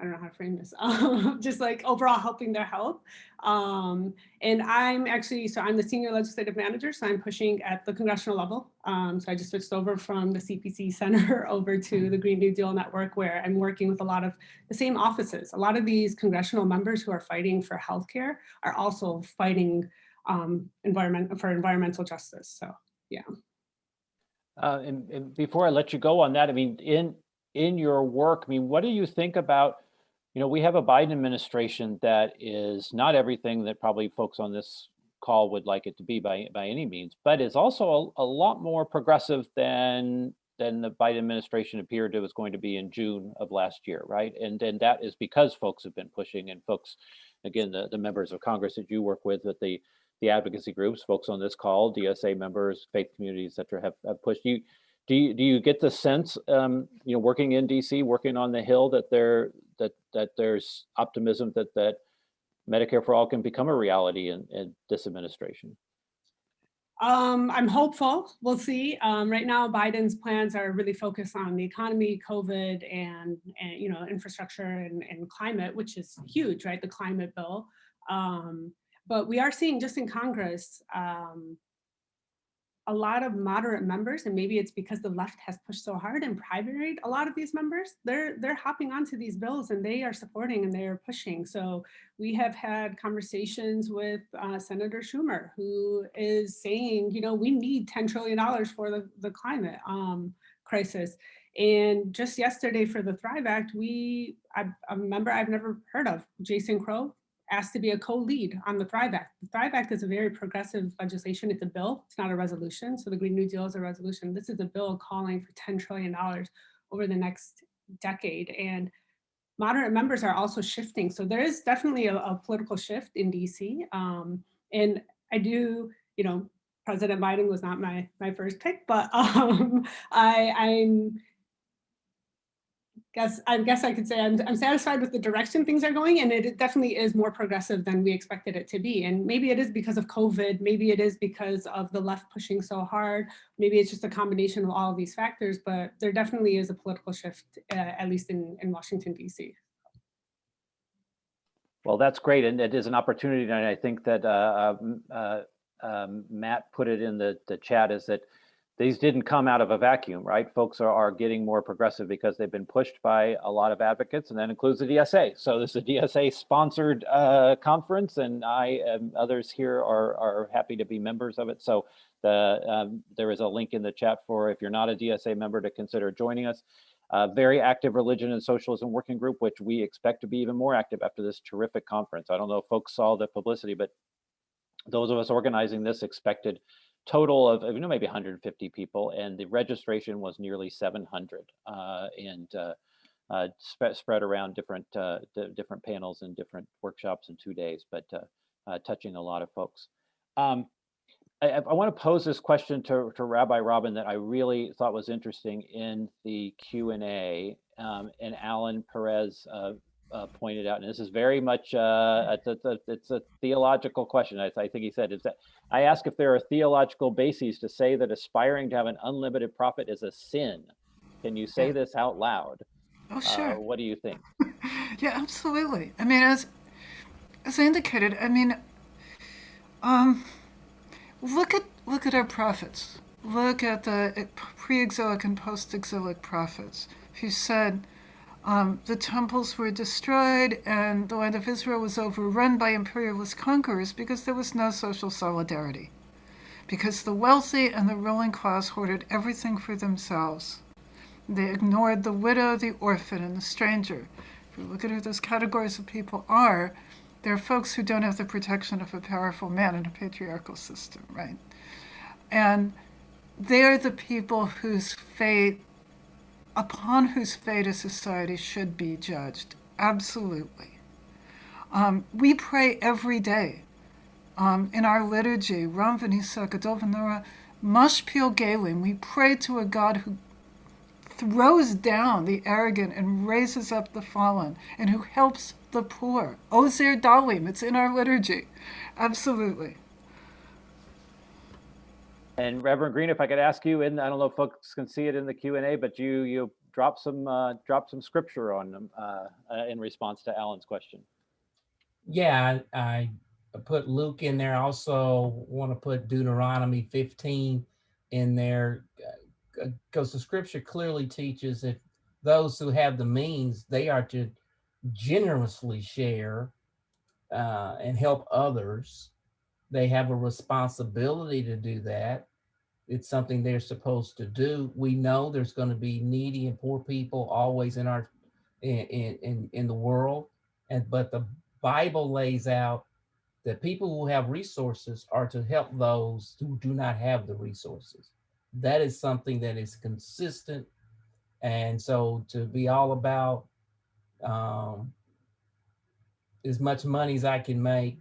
don't know how to frame this, just like overall helping their health. And I'm the senior legislative manager, so I'm pushing at the congressional level. So I just switched over from the CPC Center over to the Green New Deal Network, where I'm working with a lot of the same offices. A lot of these congressional members who are fighting for healthcare are also fighting environmental justice. So yeah. And before I let you go on that, I mean, in your work, I mean, what do you think about, we have a Biden administration that is not everything that probably folks on this call would like it to be by any means, but is also a lot more progressive than the Biden administration appeared it was going to be in June of last year, right? And then that is because folks have been pushing, and folks, again, the members of Congress that you work with the advocacy groups, folks on this call, DSA members, faith communities, et cetera, have pushed you. Do you get the sense, working in DC, working on the Hill, that there's optimism that Medicare for All can become a reality in this administration? I'm hopeful. We'll see. Right now, Biden's plans are really focused on the economy, COVID, and infrastructure and climate, which is huge, right? The climate bill. But we are seeing just in Congress, a lot of moderate members, and maybe it's because the left has pushed so hard and primaried a lot of these members, they're hopping onto these bills and they are supporting and they're pushing. So we have had conversations with Senator Schumer, who is saying, we need $10 trillion for the climate crisis. And just yesterday for the Thrive Act, a member I've never heard of, Jason Crow, asked to be a co-lead on the Thrive Act. The Thrive Act is a very progressive legislation. It's a bill, it's not a resolution. So the Green New Deal is a resolution. This is a bill calling for $10 trillion over the next decade. And moderate members are also shifting. So there is definitely a political shift in DC. And I do, President Biden was not my first pick, but I guess I could say I'm satisfied with the direction things are going, and it definitely is more progressive than we expected it to be. And maybe it is because of COVID, maybe it is because of the left pushing so hard, maybe it's just a combination of all of these factors, but there definitely is a political shift, at least in Washington, DC. Well, that's great, and it is an opportunity, and I think that Matt put it in the chat, is that these didn't come out of a vacuum, right? Folks are getting more progressive because they've been pushed by a lot of advocates, and that includes the DSA. So this is a DSA-sponsored conference, and I and others here are happy to be members of it. So there is a link in the chat for, if you're not a DSA member, to consider joining us. Very active religion and socialism working group, which we expect to be even more active after this terrific conference. I don't know if folks saw the publicity, but those of us organizing this expected total of maybe 150 people, and the registration was nearly 700, and spread around different panels and different workshops in 2 days, but touching a lot of folks. I want to pose this question to Rabbi Robin that I really thought was interesting in the Q&A, and Alan Perez pointed out, and this is very much it's a theological question. I think he said, is that I ask if there are theological bases to say that aspiring to have an unlimited profit is a sin. Can you say this out loud? Oh, sure. What do you think? Yeah, absolutely. I mean, as I indicated, I mean, look at our prophets. Look at the pre-exilic and post-exilic prophets who said the temples were destroyed and the land of Israel was overrun by imperialist conquerors because there was no social solidarity. Because the wealthy and the ruling class hoarded everything for themselves. They ignored the widow, the orphan, and the stranger. If you look at who those categories of people are, they're folks who don't have the protection of a powerful man in a patriarchal system, right? And they're the people upon whose fate a society should be judged. Absolutely. We pray every day in our liturgy, Ram V'Nisa Gadol V'Nora Mashpil Galim. We pray to a God who throws down the arrogant and raises up the fallen, and who helps the poor. Ozer Dalim, it's in our liturgy. Absolutely. And Reverend Greene, if I could ask you, and I don't know if folks can see it in the Q&A, but you drop some scripture on them in response to Alan's question. Yeah, I put Luke in there. I also want to put Deuteronomy 15 in there, because the scripture clearly teaches that those who have the means, they are to generously share and help others. They have a responsibility to do that. It's something they're supposed to do. We know there's going to be needy and poor people always in the world, but the Bible lays out that people who have resources are to help those who do not have the resources. That is something that is consistent. And so to be all about as much money as I can make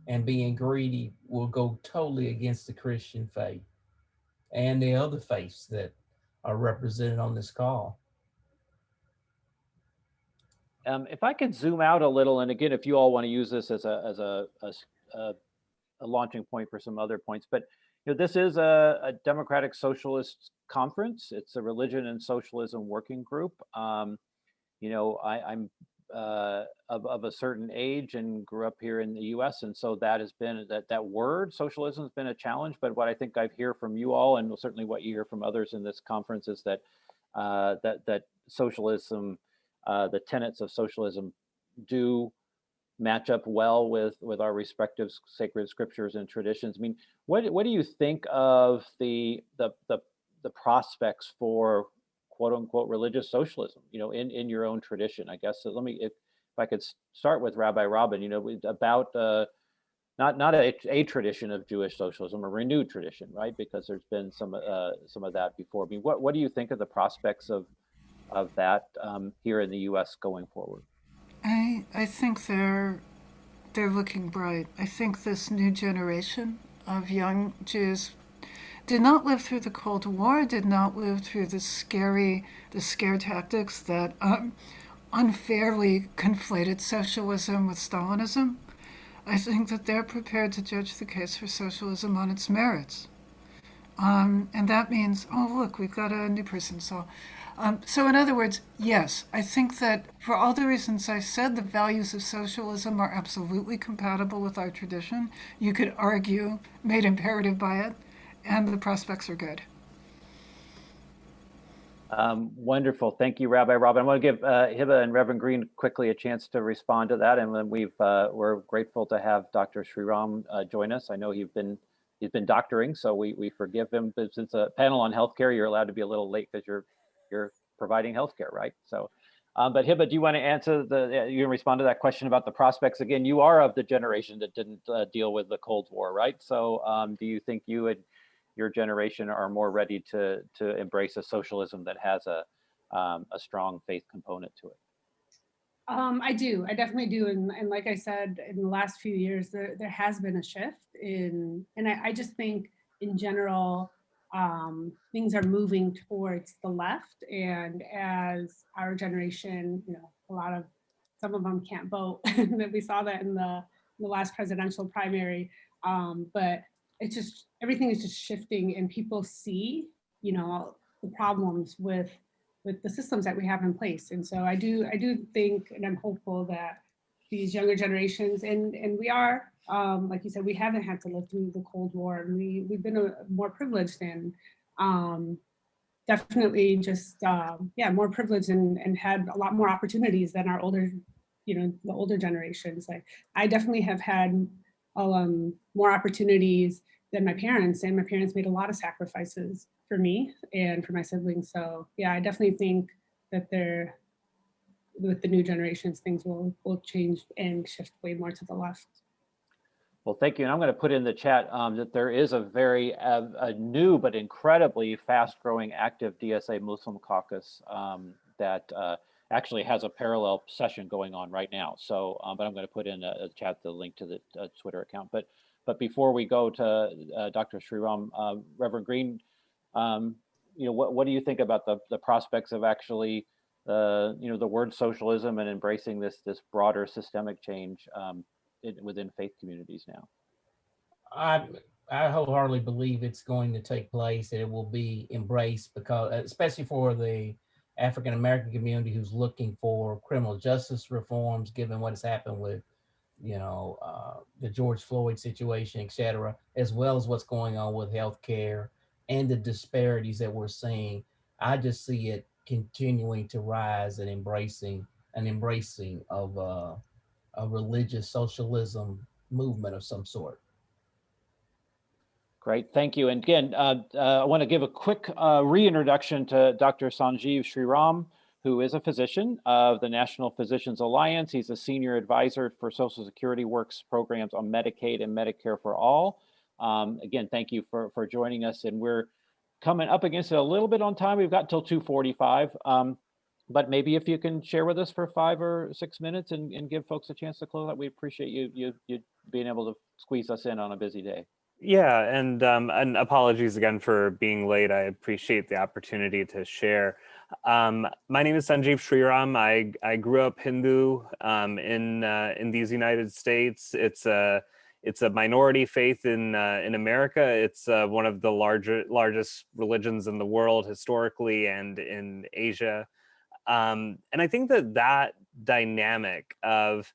and being greedy will go totally against the Christian faith and the other faiths that are represented on this call. If I could zoom out a little, and again, if you all want to use this as a launching point for some other points, but this is a democratic socialist conference. It's a religion and socialism working group. I'm of a certain age and grew up here in the U.S., and so that has been that word socialism has been a challenge. But what I think I hear from you all, and certainly what you hear from others in this conference, is that that socialism, the tenets of socialism, do match up well with our respective sacred scriptures and traditions. I mean, what do you think of the prospects for quote unquote religious socialism, in your own tradition? I guess. So let me, if I could start with Rabbi Robin, about not a tradition of Jewish socialism, a renewed tradition, right? Because there's been some of that before. I mean, what do you think of the prospects of that here in the U.S. going forward? I think they're looking bright. I think this new generation of young Jews did not live through the Cold War, did not live through the scare tactics that unfairly conflated socialism with Stalinism. I think that they're prepared to judge the case for socialism on its merits. And that means, oh, look, we've got a new person. So in other words, yes, I think that for all the reasons I said, the values of socialism are absolutely compatible with our tradition. You could argue, made imperative by it, and the prospects are good. Wonderful. Thank you, Rabbi Robin. I want to give Hebah and Reverend Greene quickly a chance to respond to that. And then we're grateful to have Dr. Sriram join us. I know he's been doctoring, so we forgive him. But since a panel on healthcare, you're allowed to be a little late because you're providing healthcare, right? So, but Hebah, do you want to answer you can respond to that question about the prospects? Again, you are of the generation that didn't deal with the Cold War, right? So do you think you and your generation are more ready to embrace a socialism that has a strong faith component to it? I do. I definitely do. And like I said, in the last few years, there has been a shift and I just think in general, things are moving towards the left. And as our generation, a lot of some of them can't vote. That we saw that in the last presidential primary. But it's just, everything is just shifting, and people see, you know, the problems with the systems that we have in place. And so I do think, and I'm hopeful that these younger generations, and we are, like you said, we haven't had to live through the Cold War, and we've been more privileged, and definitely just more privileged, and had a lot more opportunities than our older, you know, the older generations. Like I definitely have had more opportunities than my parents, and my parents made a lot of sacrifices for me and for my siblings. So yeah, I definitely think that with the new generations, things will change and shift way more to the left. Well, thank you. And I'm going to put in the chat that there is a very a new but incredibly fast-growing active DSA Muslim caucus that actually has a parallel session going on right now. So, but I'm going to put in a chat the link to the Twitter account. But before we go to Dr. Sriram, Reverend Greene, you know, what do you think about the prospects of actually, you know, the word socialism and embracing this broader systemic change within faith communities now? I wholeheartedly believe it's going to take place, and it will be embraced, because especially for the African American community who's looking for criminal justice reforms, given what has happened with, you know, the George Floyd situation, et cetera, as well as what's going on with healthcare and the disparities that we're seeing. I just see it continuing to rise and embracing of a religious socialism movement of some sort. Great, thank you. And again, I want to give a quick reintroduction to Dr. Sanjeev Sriram, who is a physician of the National Physicians Alliance. He's a senior advisor for Social Security Works programs on Medicaid and Medicare for All. Again, thank you for joining us. And we're coming up against it a little bit on time. We've got till 2:45. But maybe if you can share with us for 5 or 6 minutes and give folks a chance to close out, we appreciate you being able to squeeze us in on a busy day. Yeah, and apologies again for being late. I appreciate the opportunity to share. My name is Sanjeev Sriram. I grew up Hindu in these United States. It's a minority faith in America. It's one of the largest religions in the world historically and in Asia. And I think that dynamic of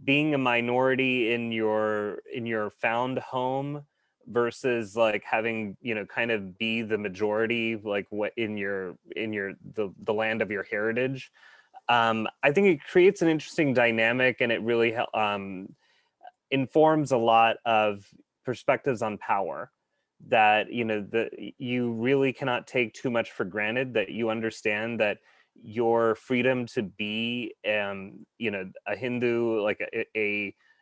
being a minority in your found home versus like having, you know, kind of be the majority, like what in the land of your heritage. I think it creates an interesting dynamic, and it really informs a lot of perspectives on power, that, you know, you really cannot take too much for granted, that you understand that your freedom to be, you know, a Hindu, like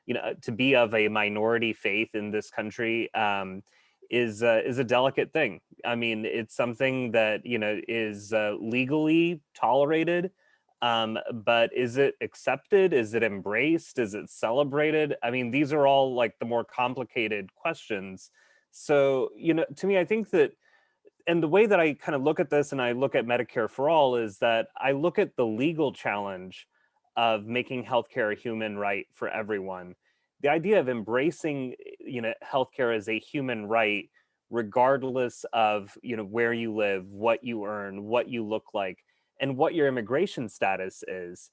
you know, to be of a minority faith in this country is a delicate thing. I mean, it's something that, you know, is legally tolerated, but is it accepted? Is it embraced? Is it celebrated? I mean, these are all like the more complicated questions. So, you know, to me, I think that, and the way that I kind of look at this, and I look at Medicare for All, is that I look at the legal challenge of making healthcare a human right for everyone. The idea of embracing, you know, healthcare as a human right, regardless of, you know, where you live, what you earn, what you look like, and what your immigration status is.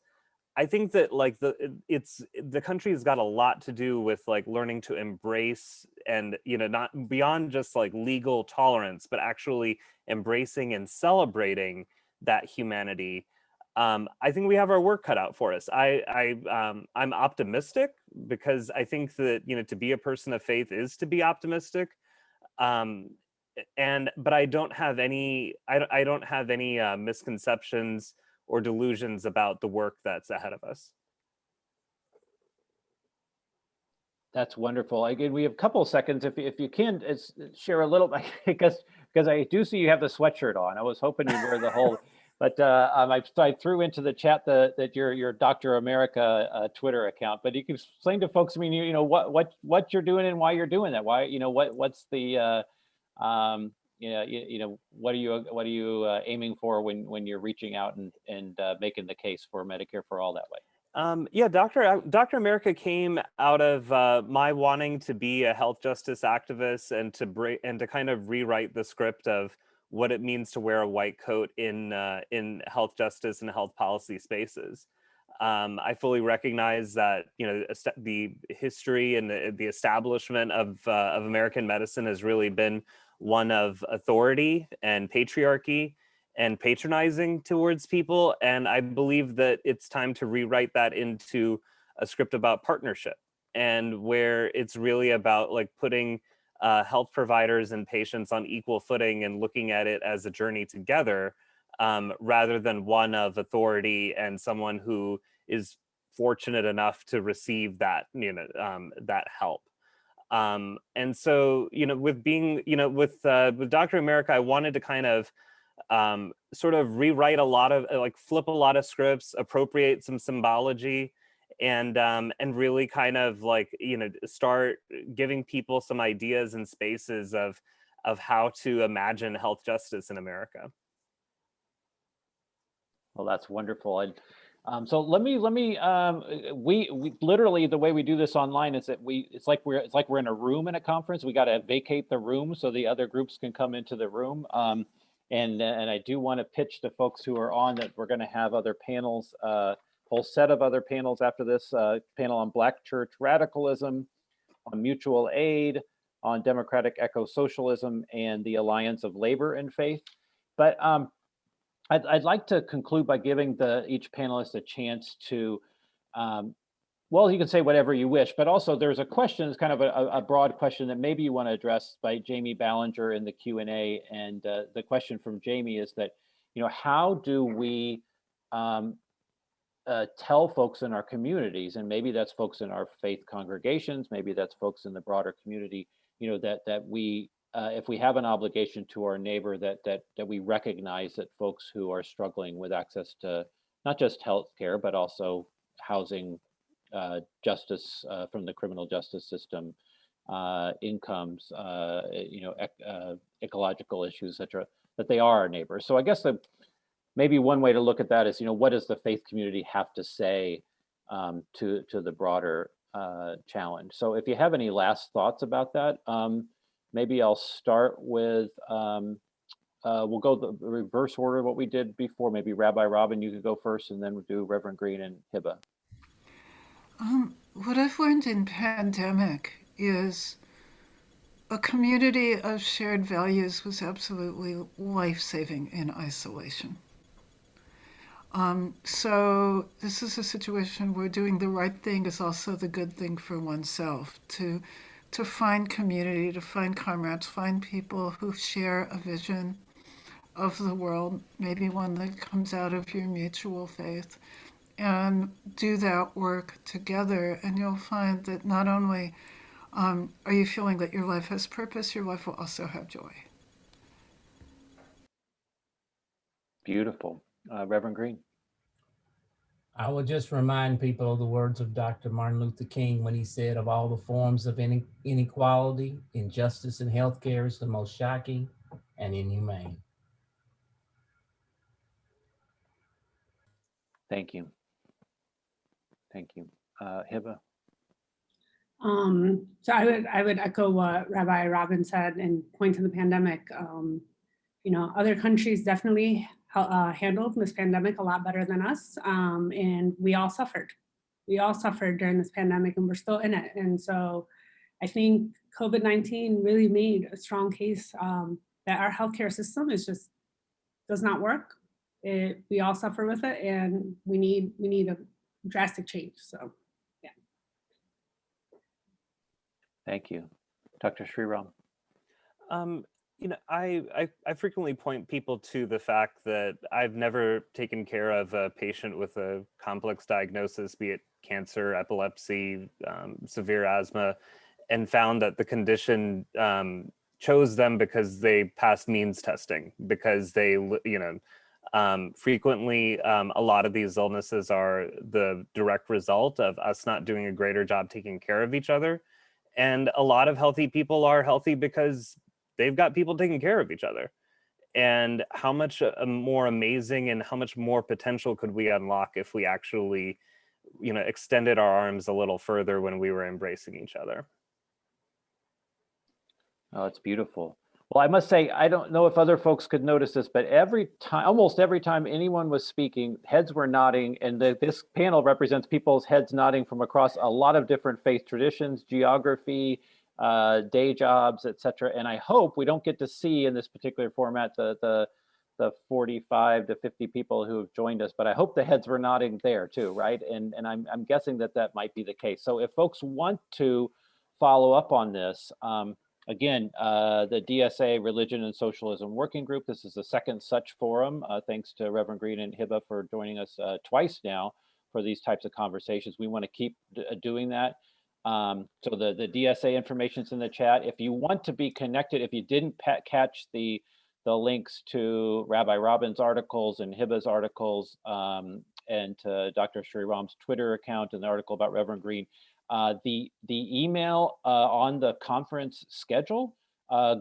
I think that like the country's got a lot to do with like learning to embrace, and, you know, not beyond just like legal tolerance, but actually embracing and celebrating that humanity. I think we have our work cut out for us. I'm optimistic, because I think that, you know, to be a person of faith is to be optimistic. But I don't have any misconceptions or delusions about the work that's ahead of us. That's wonderful. Again, we have a couple of seconds. If you can share a little, because I do see you have the sweatshirt on. I was hoping you'd wear the whole, but I threw into the chat that your Dr. America Twitter account. But you can explain to folks, I mean, you know, what you're doing and why you're doing that. Why, you know, what's the you know, what are you aiming for when you're reaching out and making the case for Medicare for All that way? Yeah, Dr. America came out of my wanting to be a health justice activist and to kind of rewrite the script of what it means to wear a white coat in health justice and health policy spaces. I fully recognize that the history and the establishment of American medicine has really been one of authority and patriarchy and patronizing towards people. And I believe that it's time to rewrite that into a script about partnership, and where it's really about like putting health providers and patients on equal footing and looking at it as a journey together, rather than one of authority and someone who is fortunate enough to receive that, that help. And so, with being, with Dr. America, I wanted to kind of sort of rewrite a lot of, flip a lot of scripts, appropriate some symbology, and really kind of start giving people some ideas and spaces of how to imagine health justice in America. Well, that's wonderful. And so let me we literally, the way we do this online is that it's like we're in a room in a conference. We got to vacate the room so the other groups can come into the room. And I do want to pitch to folks who are on that we're going to have other panels, whole set of other panels after this, panel on Black church radicalism, on mutual aid, on democratic eco-socialism, and the alliance of labor and faith. But I'd like to conclude by giving each panelist a chance to, well, you can say whatever you wish, but also there's a question, it's kind of a broad question that maybe you want to address by Jamie Ballinger in the Q&A. And the question from Jamie is that, how do we tell folks in our communities, and maybe that's folks in our faith congregations, maybe that's folks in the broader community, that we, if we have an obligation to our neighbor, that we recognize that folks who are struggling with access to not just health care, but also housing, justice from the criminal justice system, incomes, ecological issues, etc., that they are our neighbors. So I guess maybe one way to look at that is, what does the faith community have to say to the broader challenge? So if you have any last thoughts about that, maybe I'll start with, we'll go the reverse order of what we did before. Maybe Rabbi Robin, you could go first, and then we'll do Reverend Greene and Hebah. What I've learned in pandemic is a community of shared values was absolutely life-saving in isolation. So this is a situation where doing the right thing is also the good thing for oneself, to find community, to find comrades, find people who share a vision of the world, maybe one that comes out of your mutual faith, and do that work together. And you'll find that not only are you feeling that your life has purpose, your life will also have joy. Beautiful. Reverend Greene. I will just remind people of the words of Dr. Martin Luther King when he said, of all the forms of inequality, injustice in healthcare is the most shocking and inhumane. Thank you. Thank you. Hebah. So I would echo what Rabbi Robin said and point to the pandemic. Other countries definitely handled this pandemic a lot better than us, and we all suffered. We all suffered during this pandemic, and we're still in it. And so I think COVID-19 really made a strong case that our healthcare system does not work. We all suffer with it, and we need a drastic change. So, yeah. Thank you. Dr. Sriram. I frequently point people to the fact that I've never taken care of a patient with a complex diagnosis, be it cancer, epilepsy, severe asthma, and found that the condition chose them because they passed means testing, because they, frequently a lot of these illnesses are the direct result of us not doing a greater job taking care of each other. And a lot of healthy people are healthy because they've got people taking care of each other. And how much more amazing and how much more potential could we unlock if we actually extended our arms a little further when we were embracing each other. Oh, it's beautiful. Well, I must say, I don't know if other folks could notice this, but almost every time anyone was speaking, heads were nodding, and this panel represents people's heads nodding from across a lot of different faith traditions, geography, day jobs, etc. And I hope we don't get to see in this particular format the 45 to 50 people who have joined us, but I hope the heads were nodding there too, right? And I'm guessing that might be the case. So if folks want to follow up on this, again, the DSA Religion and Socialism Working Group, this is the second such forum. Thanks to Reverend Greene and Hebah for joining us twice now for these types of conversations. We want to keep doing that. So the DSA information's in the chat. If you want to be connected, if you didn't catch the links to Rabbi Robin's articles and Hebah's articles and to Dr. Sriram's Twitter account and the article about Reverend Greene, the email on the conference schedule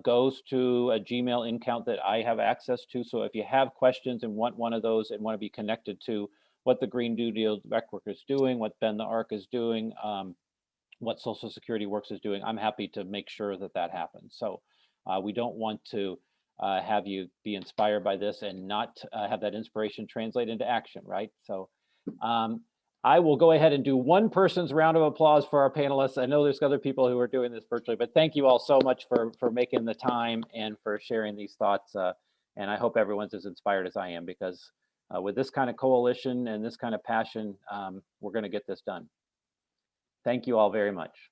goes to a Gmail account that I have access to. So if you have questions and want one of those and want to be connected to what the Green New Deal Network is doing, what Ben the Ark is doing, what Social Security Works is doing, I'm happy to make sure that happens. So we don't want to have you be inspired by this and not have that inspiration translate into action, right? So I will go ahead and do one person's round of applause for our panelists. I know there's other people who are doing this virtually, but thank you all so much for making the time and for sharing these thoughts. And I hope everyone's as inspired as I am, because with this kind of coalition and this kind of passion, we're going to get this done. Thank you all very much.